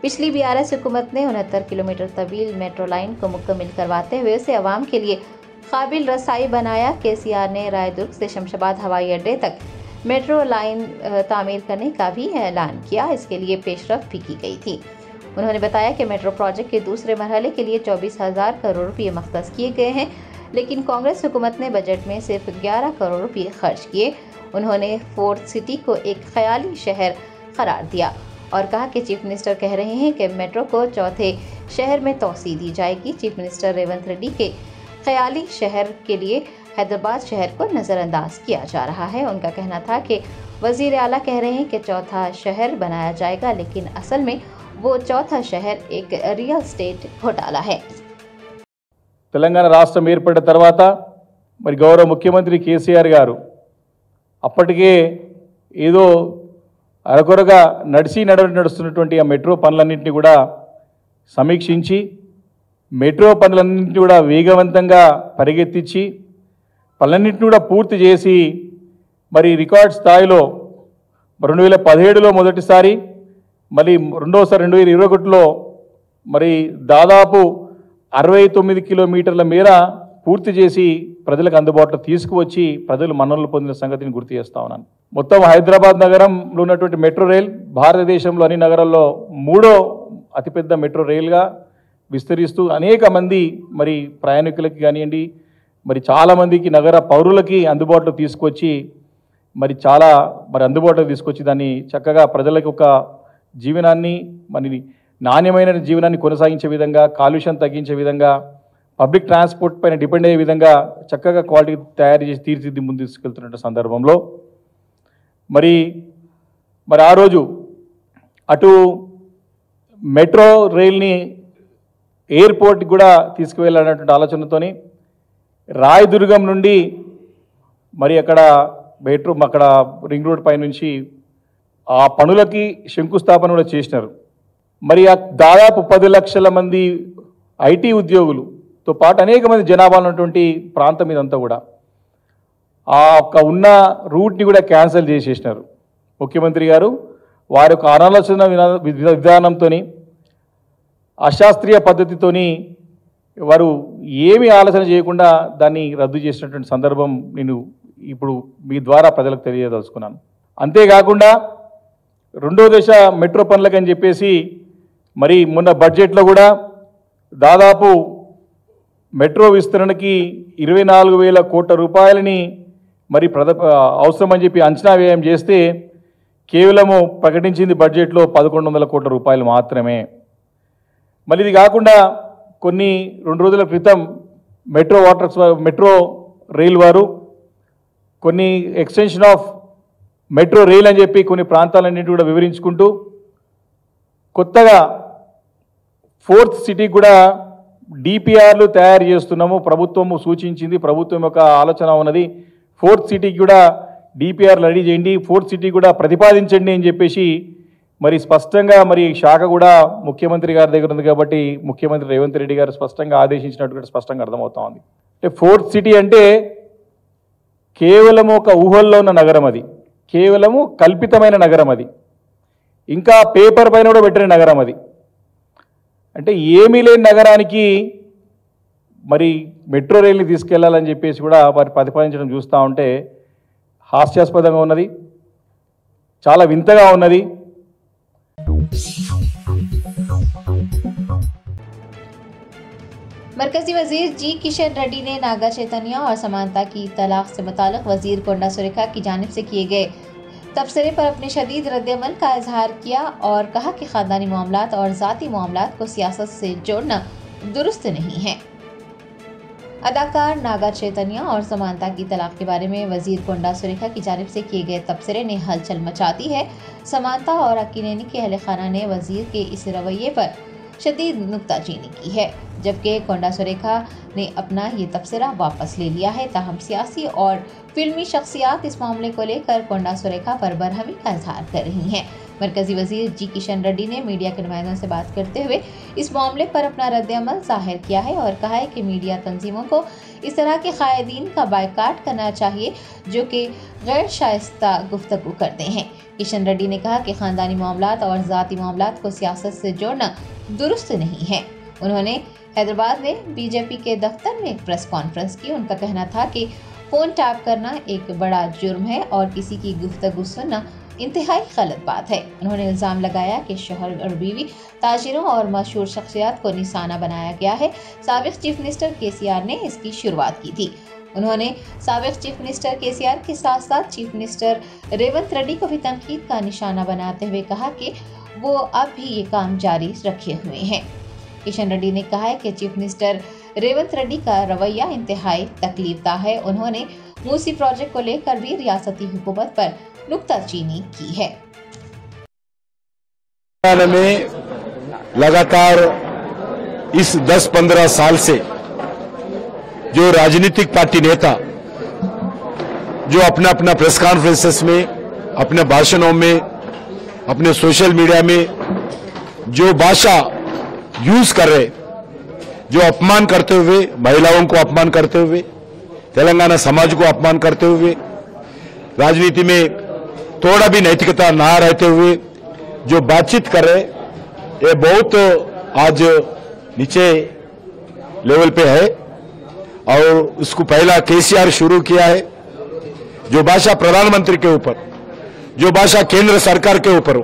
पिछली BRS हुकूमत ने 69 किलोमीटर तवील मेट्रो लाइन को मुकम्मल करवाते हुए उसे आवाम के लिए काबिल रसाई बनाया। KCR ने रायदुर्ग से शमशाबाद हवाई अड्डे तक मेट्रो लाइन तामीर करने का भी ऐलान किया। इसके लिए पेशरफ भी की गई थी। उन्होंने बताया कि मेट्रो प्रोजेक्ट के दूसरे मरहले के लिए 24,000 करोड़ रुपये मख्तस किए गए हैं, लेकिन कांग्रेस हुकूमत ने बजट में सिर्फ 11 करोड़ रुपये खर्च किए। उन्होंने फोर्थ सिटी को एक ख्याली शहर करार दिया और कहा कि चीफ मिनिस्टर कह रहे हैं कि मेट्रो को चौथे शहर में तोसी दी जाएगी। चीफ मिनिस्टर रेवंत रेड्डी के ख्याली शहर के लिए हैदराबाद शहर को नज़रअंदाज किया जा रहा है। उनका कहना था कि वज़ीर आला कह रहे हैं कि चौथा शहर बनाया जाएगा, लेकिन असल में वो चौथा शहर एक रियल स्टेट घोटाला है। తెలంగాణ రాష్ట్రం ఏర్పడిన తర్వాత మరి గౌరవ ముఖ్యమంత్రి కేసీఆర్ గారు అప్పటికే ఏదో అరకొరగా నడుస్తున్నటువంటి ఆ మెట్రో పనులన్నింటినీ కూడా సమీక్షించి మెట్రో పనులన్నింటినీ కూడా వేగవంతంగా పరిగెత్తించి పనులన్నింటినీ కూడా పూర్తి చేసి మరి రికార్డ్ స్థాయిలో 2017లో మొదటిసారి మళ్ళీ రెండోసారి 2021లో మరి దాదాపు 69 కిలోమీటర్ల మేర పూర్తి చేసి ప్రజలకు అందుబాటులో తీసుకువచ్చి ప్రజలు మన్ననలు పొందిన సంగతిని గుర్తు చేస్తా ఉన్నాను. మొత్తం హైదరాబాద్ నగరంలో ఉన్నటువంటి మెట్రో రైల్ భారతదేశంలో అన్ని నగరాల్లో 3వ అతిపెద్ద మెట్రో రైల్గా విస్తరిస్తూ అనేక మంది మరి ప్రయాణికులకి కానివ్వండి మరి చాలామందికి నగర పౌరులకి అందుబాటులో తీసుకొచ్చి మరి చాలా అందుబాటులో తీసుకొచ్చి దాన్ని చక్కగా ప్రజలకు ఒక జీవనాన్ని మరి నాణ్యమైన జీవనాన్ని కొనసాగించే విధంగా కాలుష్యం తగ్గించే విధంగా పబ్లిక్ ట్రాన్స్పోర్ట్ పైన డిపెండ్ అయ్యే విధంగా చక్కగా క్వాలిటీ తయారు చేసి తీర్చిదిద్ది ముందు తీసుకెళ్తున్న సందర్భంలో మరి ఆ రోజు అటు మెట్రో రైల్ని ఎయిర్పోర్ట్కి కూడా తీసుకువెళ్ళాలన్నటువంటి ఆలోచనతోని రాయదుర్గం నుండి మరి అక్కడ అక్కడ రింగ్ రోడ్ పై నుంచి ఆ పనులకి శంకుస్థాపన కూడా చేసినారు. మరి దాదాపు 10 లక్షల మంది ఐటీ ఉద్యోగులతో పాటు అనేక మంది జనాభా ఉన్నటువంటి ప్రాంతం ఇదంతా కూడా ఆ ఉన్న రూట్ని కూడా క్యాన్సిల్ చేసేసినారు. ముఖ్యమంత్రి గారు వారి యొక్క ఆలోచన విధానంతో అశాస్త్రీయ పద్ధతితోని వారు ఏమీ ఆలోచన చేయకుండా దాన్ని రద్దు చేసినటువంటి సందర్భం నేను ఇప్పుడు మీ ద్వారా ప్రజలకు తెలియదలుచుకున్నాను. అంతేకాకుండా రెండో దశ మెట్రో పనులకని చెప్పేసి మరి మొన్న బడ్జెట్లో కూడా దాదాపు మెట్రో విస్తరణకి 24,000 కోట్ల రూపాయలని మరి అవసరమని చెప్పి అంచనా వ్యయం చేస్తే కేవలము ప్రకటించింది బడ్జెట్లో 1,100 కోట్ల రూపాయలు మాత్రమే. మరి ఇది కాకుండా కొన్ని 2 రోజుల క్రితం మెట్రో రైల్ వారు కొన్ని ఎక్స్టెన్షన్ ఆఫ్ మెట్రో రైల్ అని చెప్పి కొన్ని ప్రాంతాలన్నింటి కూడా వివరించుకుంటూ కొత్తగా 4th సిటీ కూడా డిపిఆర్లు తయారు చేస్తున్నాము, ప్రభుత్వము సూచించింది, ప్రభుత్వం యొక్క ఆలోచన ఉన్నది, 4th సిటీకి కూడా డిపిఆర్లు రెడీ చేయండి, 4th సిటీ కూడా ప్రతిపాదించండి అని చెప్పేసి మరి స్పష్టంగా మరి శాఖ కూడా ముఖ్యమంత్రి గారి దగ్గర ఉంది కాబట్టి ముఖ్యమంత్రి రేవంత్ రెడ్డి గారు స్పష్టంగా ఆదేశించినట్టు స్పష్టంగా అర్థమవుతా ఉంది. అంటే 4th సిటీ అంటే కేవలము ఒక ఊహల్లో ఉన్న నగరం, అది కేవలము కల్పితమైన నగరం, అది ఇంకా పేపర్ పైన కూడా పెట్టిన నగరం, అది అంటే ఏమీ లేని నగరానికి మరి మెట్రో రైల్ని తీసుకెళ్లాలని చెప్పేసి కూడా వారు ప్రతిపాదించడం చూస్తూ ఉంటే హాస్యాస్పదంగా ఉన్నది, చాలా వింతగా ఉన్నది. मरकजी वजीर जी किशन रेड्डी ने नागा चैतन्य और समानता की तलाक से मुताल्लिक वजीर कोंडा सुरेखा की जानिब से किए गए तबसरे पर अपने शदीद रद्द-ए-अमल का इजहार किया और कहा कि ख़ानदानी मामलात और ज़ाती मामलात को सियासत से जोड़ना दुरुस्त नहीं है। अदाकार नागा चैतन्य और समानता की तलाक के बारे में वजीर कोंडा सुरेखा की जानिब से किए गए तबसरे ने हलचल मचा दी है। समानता और अक्कीनेनी के अहल खाना ने वजीर के इस रवैये पर शदीद नुक्ताचीनी की है, जबकि कोंडा सुरेखा ने अपना ये तबसरा वापस ले लिया है। ताहम सियासी और फिल्मी शख्सियात इस मामले को लेकर कोंडा सुरेखा पर बरहमी का इजहार कर रही हैं। मरकजी वजीर जी किशन रेड्डी ने मीडिया के नुमाइंदों से बात करते हुए इस मामले पर अपना रद्द-ए-अमल जाहिर किया है और कहा है कि मीडिया तंजीमों को इस तरह के कायदीन का बायकाट करना चाहिए जो कि गैर शाइस्ता गुफ्तगू करते हैं। किशन रेड्डी ने कहा कि ख़ानदानी मामलात और ज़ाती मामलात को सियासत से जोड़ना दुरुस्त नहीं है। उन्होंने हैदराबाद में बीजेपी के दफ्तर में एक प्रेस कॉन्फ्रेंस की। उनका कहना था कि फ़ोन टैप करना एक बड़ा जुर्म है और किसी की गुफ्तगू सुनना इंतहाई गलत बात है। उन्होंने इल्ज़ाम लगाया कि शोहर और बीवी, ताजिरों और मशहूर शख्सियात को निशाना बनाया गया है। साबिक़ चीफ मिनिस्टर केसीआर ने इसकी शुरुआत की थी। उन्होंने साबिक़ चीफ मिनिस्टर केसीआर के साथ साथ चीफ मिनिस्टर रेवंत रेड्डी को भी तनकीद का निशाना बनाते हुए कहा कि वो अब भी ये काम जारी रखे हुए हैं। किशन रेड्डी ने कहा है कि चीफ मिनिस्टर रेवंत रेड्डी का रवैया इंतहाई तकलीफदा है। उन्होंने मूसी प्रोजेक्ट को लेकर भी रियासती हुकूमत पर नुक्ताचीनी की है। में लगातार इस 10-15 साल से जो राजनीतिक पार्टी नेता जो अपना अपना प्रेस कॉन्फ्रेंसेस में, अपने भाषणों में, अपने सोशल मीडिया में जो भाषा यूज कर रहे, जो अपमान करते हुए, महिलाओं को अपमान करते हुए, तेलंगाना समाज को अपमान करते हुए, राजनीति में थोड़ा भी नैतिकता ना रहते हुए जो बातचीत कर रहे, ये बहुत आज नीचे लेवल पे है। और उसको पहला केसीआर शुरू किया है। जो भाषा प्रधानमंत्री के ऊपर, जो भाषा केंद्र सरकार के ऊपर,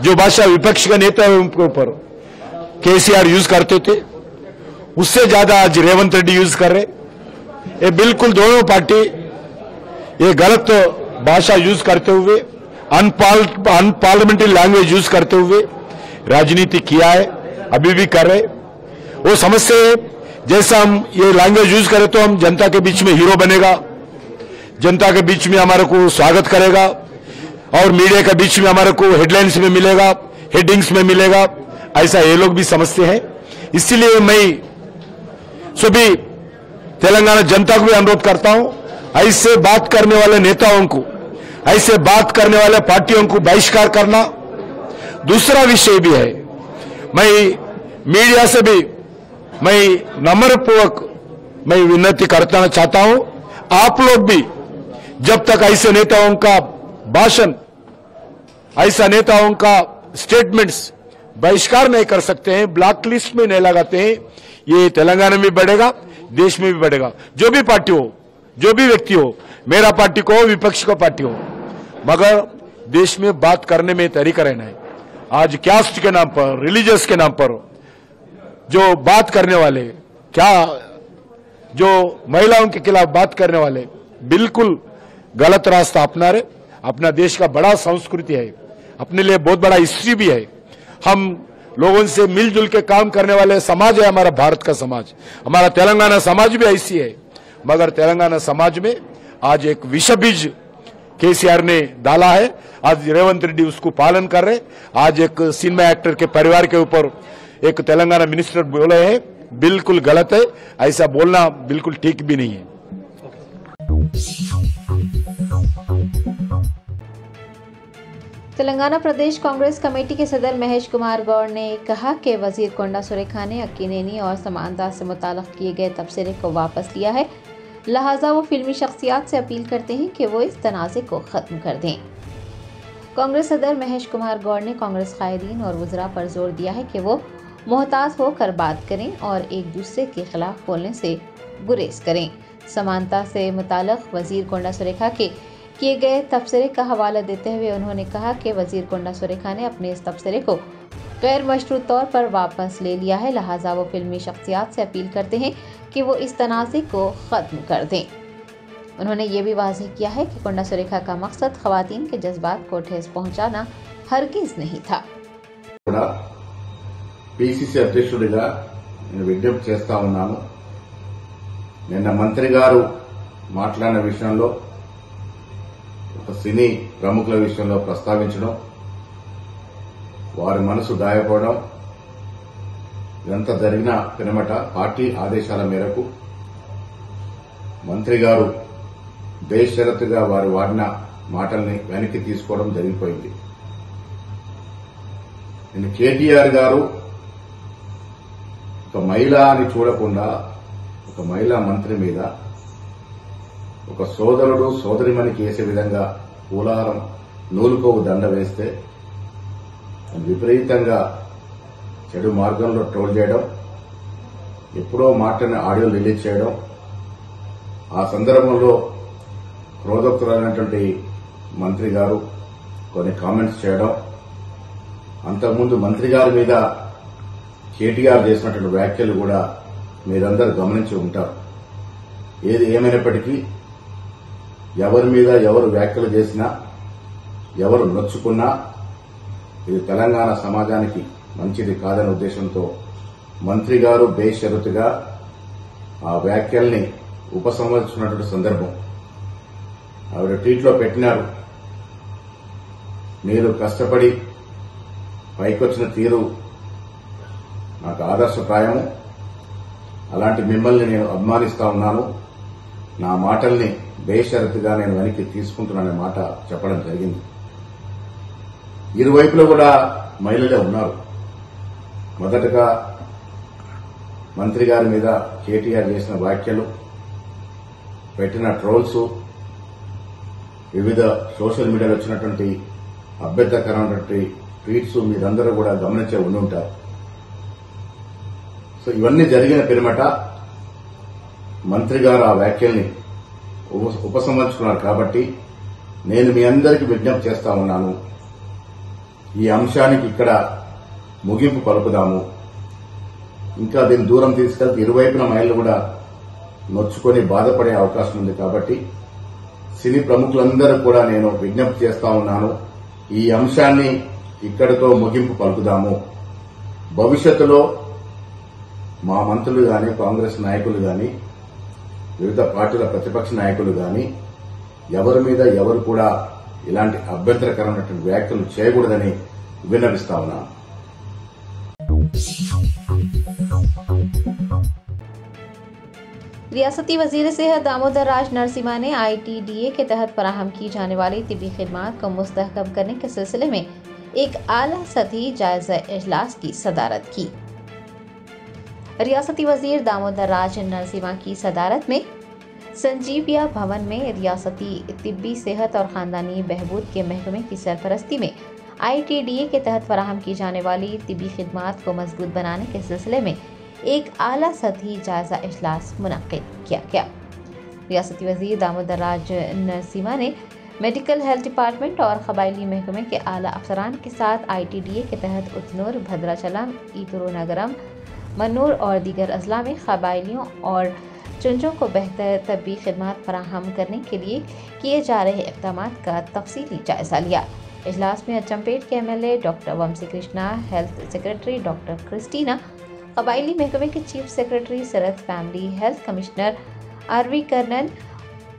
जो भाषा विपक्ष के नेताओं के ऊपर केसीआर यूज करते थे, उससे ज्यादा आज रेवंत रेड्डी यूज कर रहे। ये बिल्कुल दोनों पार्टी ये गलत भाषा यूज करते हुए, अनपार्लियामेंट्री लैंग्वेज यूज करते हुए राजनीति किया है, अभी भी कर रहे। वो समझते हैं जैसा हम ये लैंग्वेज यूज करें तो हम जनता के बीच में हीरो बनेगा, जनता के बीच में हमारे को स्वागत करेगा और मीडिया के बीच में हमारे को हेडलाइंस में मिलेगा, हेडिंग्स में मिलेगा, ऐसा ये लोग भी समझते हैं। इसीलिए मैं सभी तेलंगाना जनता को भी अनुरोध करता हूं, ऐसे बात करने वाले नेताओं को, ऐसे बात करने वाले पार्टियों को बहिष्कार करना। दूसरा विषय भी है, मैं मीडिया से भी मैं नम्रपूर्वक मैं विनती करना चाहता हूं, आप लोग भी जब तक ऐसे नेताओं का भाषण, ऐसा नेताओं का स्टेटमेंट्स बहिष्कार नहीं कर सकते हैं, ब्लैक लिस्ट में नहीं लगाते हैं, ये तेलंगाना में बढ़ेगा, देश में भी बढ़ेगा। जो भी पार्टी हो, जो भी व्यक्ति हो, मेरा पार्टी को हो, विपक्ष को पार्टी हो, मगर देश में बात करने में तरीका रहना है। आज कास्ट के नाम पर, रिलीजियस के नाम पर जो बात करने वाले, क्या जो महिलाओं के खिलाफ बात करने वाले बिल्कुल गलत रास्ता अपना रहे। अपना देश का बड़ा संस्कृति है, अपने लिए बहुत बड़ा हिस्ट्री भी है। हम लोगों से मिलजुल के काम करने वाले समाज है हमारा भारत का समाज, हमारा तेलंगाना समाज भी ऐसी है। मगर तेलंगाना समाज में आज एक विष बीज केसीआर ने डाला है, आज रेवंत रेड्डी उसको पालन कर रहे। आज एक सिनेमा एक्टर के परिवार के ऊपर एक तेलंगाना मिनिस्टर बोले हैं, बिल्कुल गलत है, ऐसा बोलना बिल्कुल ठीक भी नहीं है। तेलंगाना प्रदेश कांग्रेस कमेटी के सदर महेश कुमार गौड़ ने कहा कि वजीर कोंडा सुरेखा ने अक्कीनेनी और समानता से मुताल्लिक़ किए गए तबसरे को वापस लिया है, लिहाजा वो फिल्मी शख्सियात से अपील करते हैं कि वो इस तनाज़े को ख़त्म कर दें। कांग्रेस सदर महेश कुमार गौड़ ने कांग्रेस कायदीन और वज़रा पर जोर दिया है कि वो मोहतात होकर बात करें और एक दूसरे के खिलाफ बोलने से गुरेज करें। समानता से मुताल्लिक़ वजीर कोंडा सुरेखा के किए गए तबसरे का हवाला देते हुए उन्होंने कहा कि वजीर कोंडा सुरेखा ने अपने इस तबसरे को गैर मशरूत तौर पर वापस ले लिया है, लिहाजा वो फिल्मी शख्सियात से अपील करते हैं कि वो इस तनाज़े को ख़त्म कर दें। उन्होंने ये भी वाज़ेह किया है कि कोंडा सुरेखा का मकसद ख़वातीन के जज्बात को ठेस पहुँचाना हरगिज़ नहीं था। पीसीसी అధ్యక్షుడిగా నేను విజ్ఞప్తి చేస్తా ఉన్నాను। నిన్న మంత్రి గారు మాట్లాడిన విషయంలో ఒక సినీ ప్రముఖుల విషయంలో ప్రస్తావించడం, వారి మనసు గాయపడడం, ఇదంతా జరిగిన పినమట పార్టీ ఆదేశాల మేరకు మంత్రి గారు బేషరతుగా వారు వాడిన మాటల్ని వెనక్కి తీసుకోవడం జరిగిపోయింది। నేను కేటీఆర్ గారు ఒక మహిళ అని చూడకుండా ఒక మహిళా మంత్రి మీద ఒక సోదరుడు సోదరిమణికి వేసే విధంగా పూలారం నూలుకోవు దండ వేస్తే విపరీతంగా చెడు మార్గంలో ట్రోల్ చేయడం, ఎప్పుడో మాటని ఆడియో రిలీజ్ చేయడం, ఆ సందర్భంలో క్రోధోక్తులైనటువంటి మంత్రి గారు కొన్ని కామెంట్స్ చేయడం, అంతకుముందు మంత్రి గారి మీద కేటీఆర్ చేసినటువంటి వ్యాఖ్యలు కూడా మీరందరూ గమనించి ఉంటారు। ఏది ఏమైనప్పటికీ ఎవరి మీద ఎవరు వ్యాఖ్యలు చేసినా, ఎవరు నొచ్చుకున్నా ఇది తెలంగాణ సమాజానికి మంచిది కాదనే ఉద్దేశంతో మంత్రి గారు బేషరతుగా ఆ వ్యాఖ్యల్ని ఉపసంహరించుకున్నటువంటి సందర్భం ఆవిడ ట్వీట్లో పెట్టినారు, మీరు కష్టపడి పైకొచ్చిన తీరు నాకు ఆదర్శప్రాయము, అలాంటి మిమ్మల్ని నేను అభిమానిస్తా ఉన్నాను, నా మాటల్ని బేషరతుగా నేను వెనక్కి తీసుకుంటున్నాననే మాట చెప్పడం జరిగింది। ఇరువైపులో కూడా మహిళలే ఉన్నారు। మొదటగా మంత్రి గారి మీద కేటీఆర్ చేసిన వ్యాఖ్యలు, పెట్టిన ట్రోల్స్, వివిధ సోషల్ మీడియాలో వచ్చినటువంటి అభ్యంతరకరమైనటువంటి ట్వీట్స్ మీరందరూ కూడా గమనించే ఉండుంటారు। సో ఇవన్నీ జరిగిన పిమ్మట మంత్రి గారు ఆ వ్యాఖ్యల్ని ఉపసంహరించుకున్నారు కాబట్టి నేను మీ అందరికీ విజ్ఞప్తి చేస్తా ఉన్నాను, ఈ అంశానికి ఇక్కడ ముగింపు పలుకుదాము। ఇంకా దీన్ని దూరం తీసుకెళ్తే ఇరువైపున మహిళలు కూడా నొచ్చుకొని బాధపడే అవకాశం ఉంది కాబట్టి సినీ ప్రముఖులందరూ కూడా నేను విజ్ఞప్తి చేస్తా ఉన్నాను, ఈ అంశాన్ని ఇక్కడితో ముగింపు పలుకుదాము। భవిష్యత్తులో మా మంత్రులు గాని, కాంగ్రెస్ నాయకులు గాని, వివిధ పార్టీల ప్రతిపక్ష నాయకులు గాని ఎవరి మీద ఎవరు కూడా ఇలాంటి అభ్యంతరకరమైనటువంటి వ్యాఖ్యలు చేయకూడదని విన్నవిస్తా ఉన్నాను. रियासती वजीर सेहत दामोदर राज नरसिम्हा ने ITDA के तहत फराहम की जाने वाली तिब्बी खिदमात को मुस्तहकम करने के सिलसिले में एक आला सतही जायजा इजलास की सदारत की। रियासती वजीर दामोदर राज नरसिम्हा की सदारत में संजीविया भवन में रियासती तिब्बी सेहत और ख़ानदानी बहबूद के महकमे की सरपरस्ती में ITDA के तहत फराहम की जाने वाली तिब्बी खिदमात को मजबूत बनाने के सिलसिले में एक आला सतही जायजा इजलास मुनक्किद किया गया। रियासती वजीर दामोदर राज नरसिम्हा ने मेडिकल हेल्थ डिपार्टमेंट और कबायली महकमे के आला अफसरान के साथ ITDA के तहत उतनूर, भद्राचलम, ईतुरु नगरम, मन्नूर और दीगर अजला में कबायलियों और चुंचों को बेहतर तब्बी खिदमात फराहम करने के लिए किए जा रहे इक़दाम का तफसीली जायजा लिया। इजलास में अचमपेट के MLA doctor Vamshi Krishna, health secretary doctor Christina, कबायली महकमे के चीफ सेक्रेटरी सरहद family health commissioner RV Karnan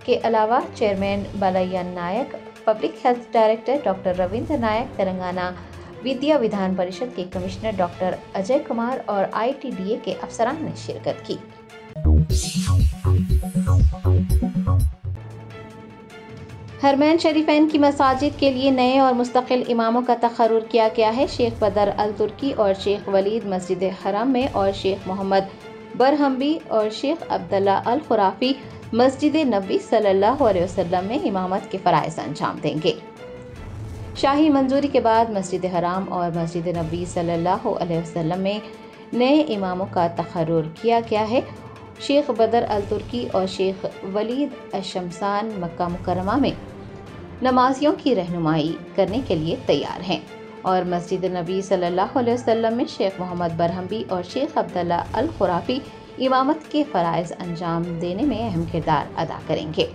के अलावा chairman Balaiah Naik, public health director doctor Ravindra Naik, Telangana Vidya Vidhan Parishad के कमिश्नर डॉक्टर अजय कुमार और ITDA के अफसरान ने शिरकत की। हरमैन शरीफैन की मसाजिद के लिए नए और मुस्तकिल इमामों का तकर्रुर किया गया है। शेख बदर अल तुर्की और शेख वलीद मस्जिद हरम में और शेख मोहम्मद बरहम्बी और शेख अब्दुल्ला अल खुराफी मस्जिद नबी सल्लल्लाहु अलैहि वसल्लम में इमामत के फ़राइज़ अंजाम देंगे। शाही मंजूरी के बाद मस्जिद हराम और मस्जिद नबी सल्लल्लाहु अलैहि वसल्लम में नए इमामों का तकर्रुर किया गया है। शेख बदर अल तुर्की और शेख वलीद अशमसान मक्का मुकर्रमा में नमाजियों की रहनुमाई करने के लिए तैयार हैं और मस्जिद नबी सल्लल्लाहु अलैहि वसल्लम में शेख मोहम्मद बरहम्बी और शेख अब्दुल्ला अल खुराफी इमामत के फ़राइज़ अंजाम देने में अहम किरदार अदा करेंगे।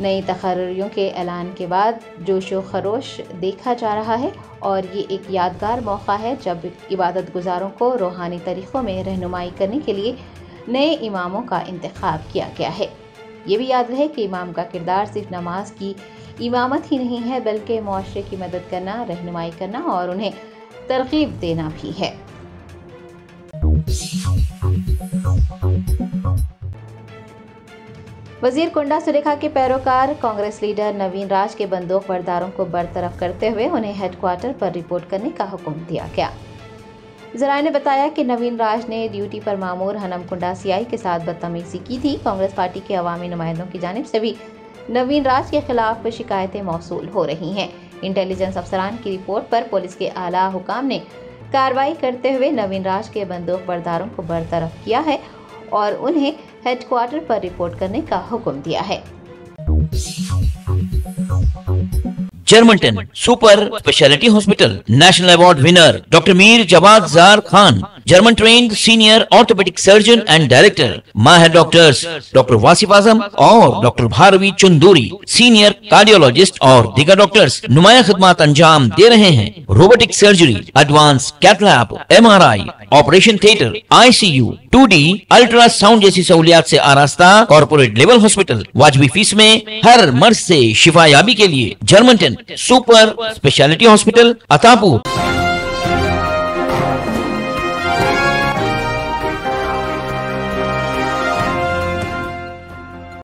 नई तकर्रुरियों के ऐलान के बाद जोशो खरोश देखा जा रहा है और ये एक यादगार मौका है जब इबादत गुजारों को रूहानी तरीक़ों में रहनुमाई करने के लिए नए इमामों का इंतखाब किया गया है। ये भी याद रहे कि इमाम का किरदार सिर्फ नमाज की इमामत ही नहीं है बल्कि मुआशरे की मदद करना, रहनुमाई करना और उन्हें तरगीब देना भी है। वजीर कुंडा सुरेखा के पैरोकार कांग्रेस लीडर नवीन राज के बंदूक बरदारों को बरतरफ करते हुए उन्हें हेडक्वार्टर पर रिपोर्ट करने का हुक्म दिया गया। ज़राए ने बताया कि नवीन राज ने ड्यूटी पर मामूर हनम कुंडा CI के साथ बदतमीजी की थी। कांग्रेस पार्टी के अवामी नुमाइंदों की जानिब से भी नवीन राज के खिलाफ शिकायतें मौसूल हो रही हैं। इंटेलिजेंस अफसरान की रिपोर्ट पर पुलिस के आला हुकाम ने कार्रवाई करते हुए नवीन राज के बंदूक बरदारों को बरतरफ किया है और उन्हें हेडक्वार्टर पर रिपोर्ट करने का हुक्म दिया है। Germanten super specialty hospital national award winner doctor Mir Jawad Zar Khan, German trained senior orthopaedic surgeon and director, माहिर डॉक्टर्स डॉक्टर वासिफ आजम और doctor Bharavi Chunduri, senior cardiologist और दीगर डॉक्टर्स नुमाया खिदमत अंजाम दे रहे हैं। Robotic surgery, advance cath lab, MRI, operation theatre, ICU, 2D ultrasound जैसी सहूलियात से आरास्ता कॉर्पोरेट लेवल हॉस्पिटल। वाजबी फीस में हर मर्ज से शिफायाबी के लिए Germanton super specialty hospital, Attapur.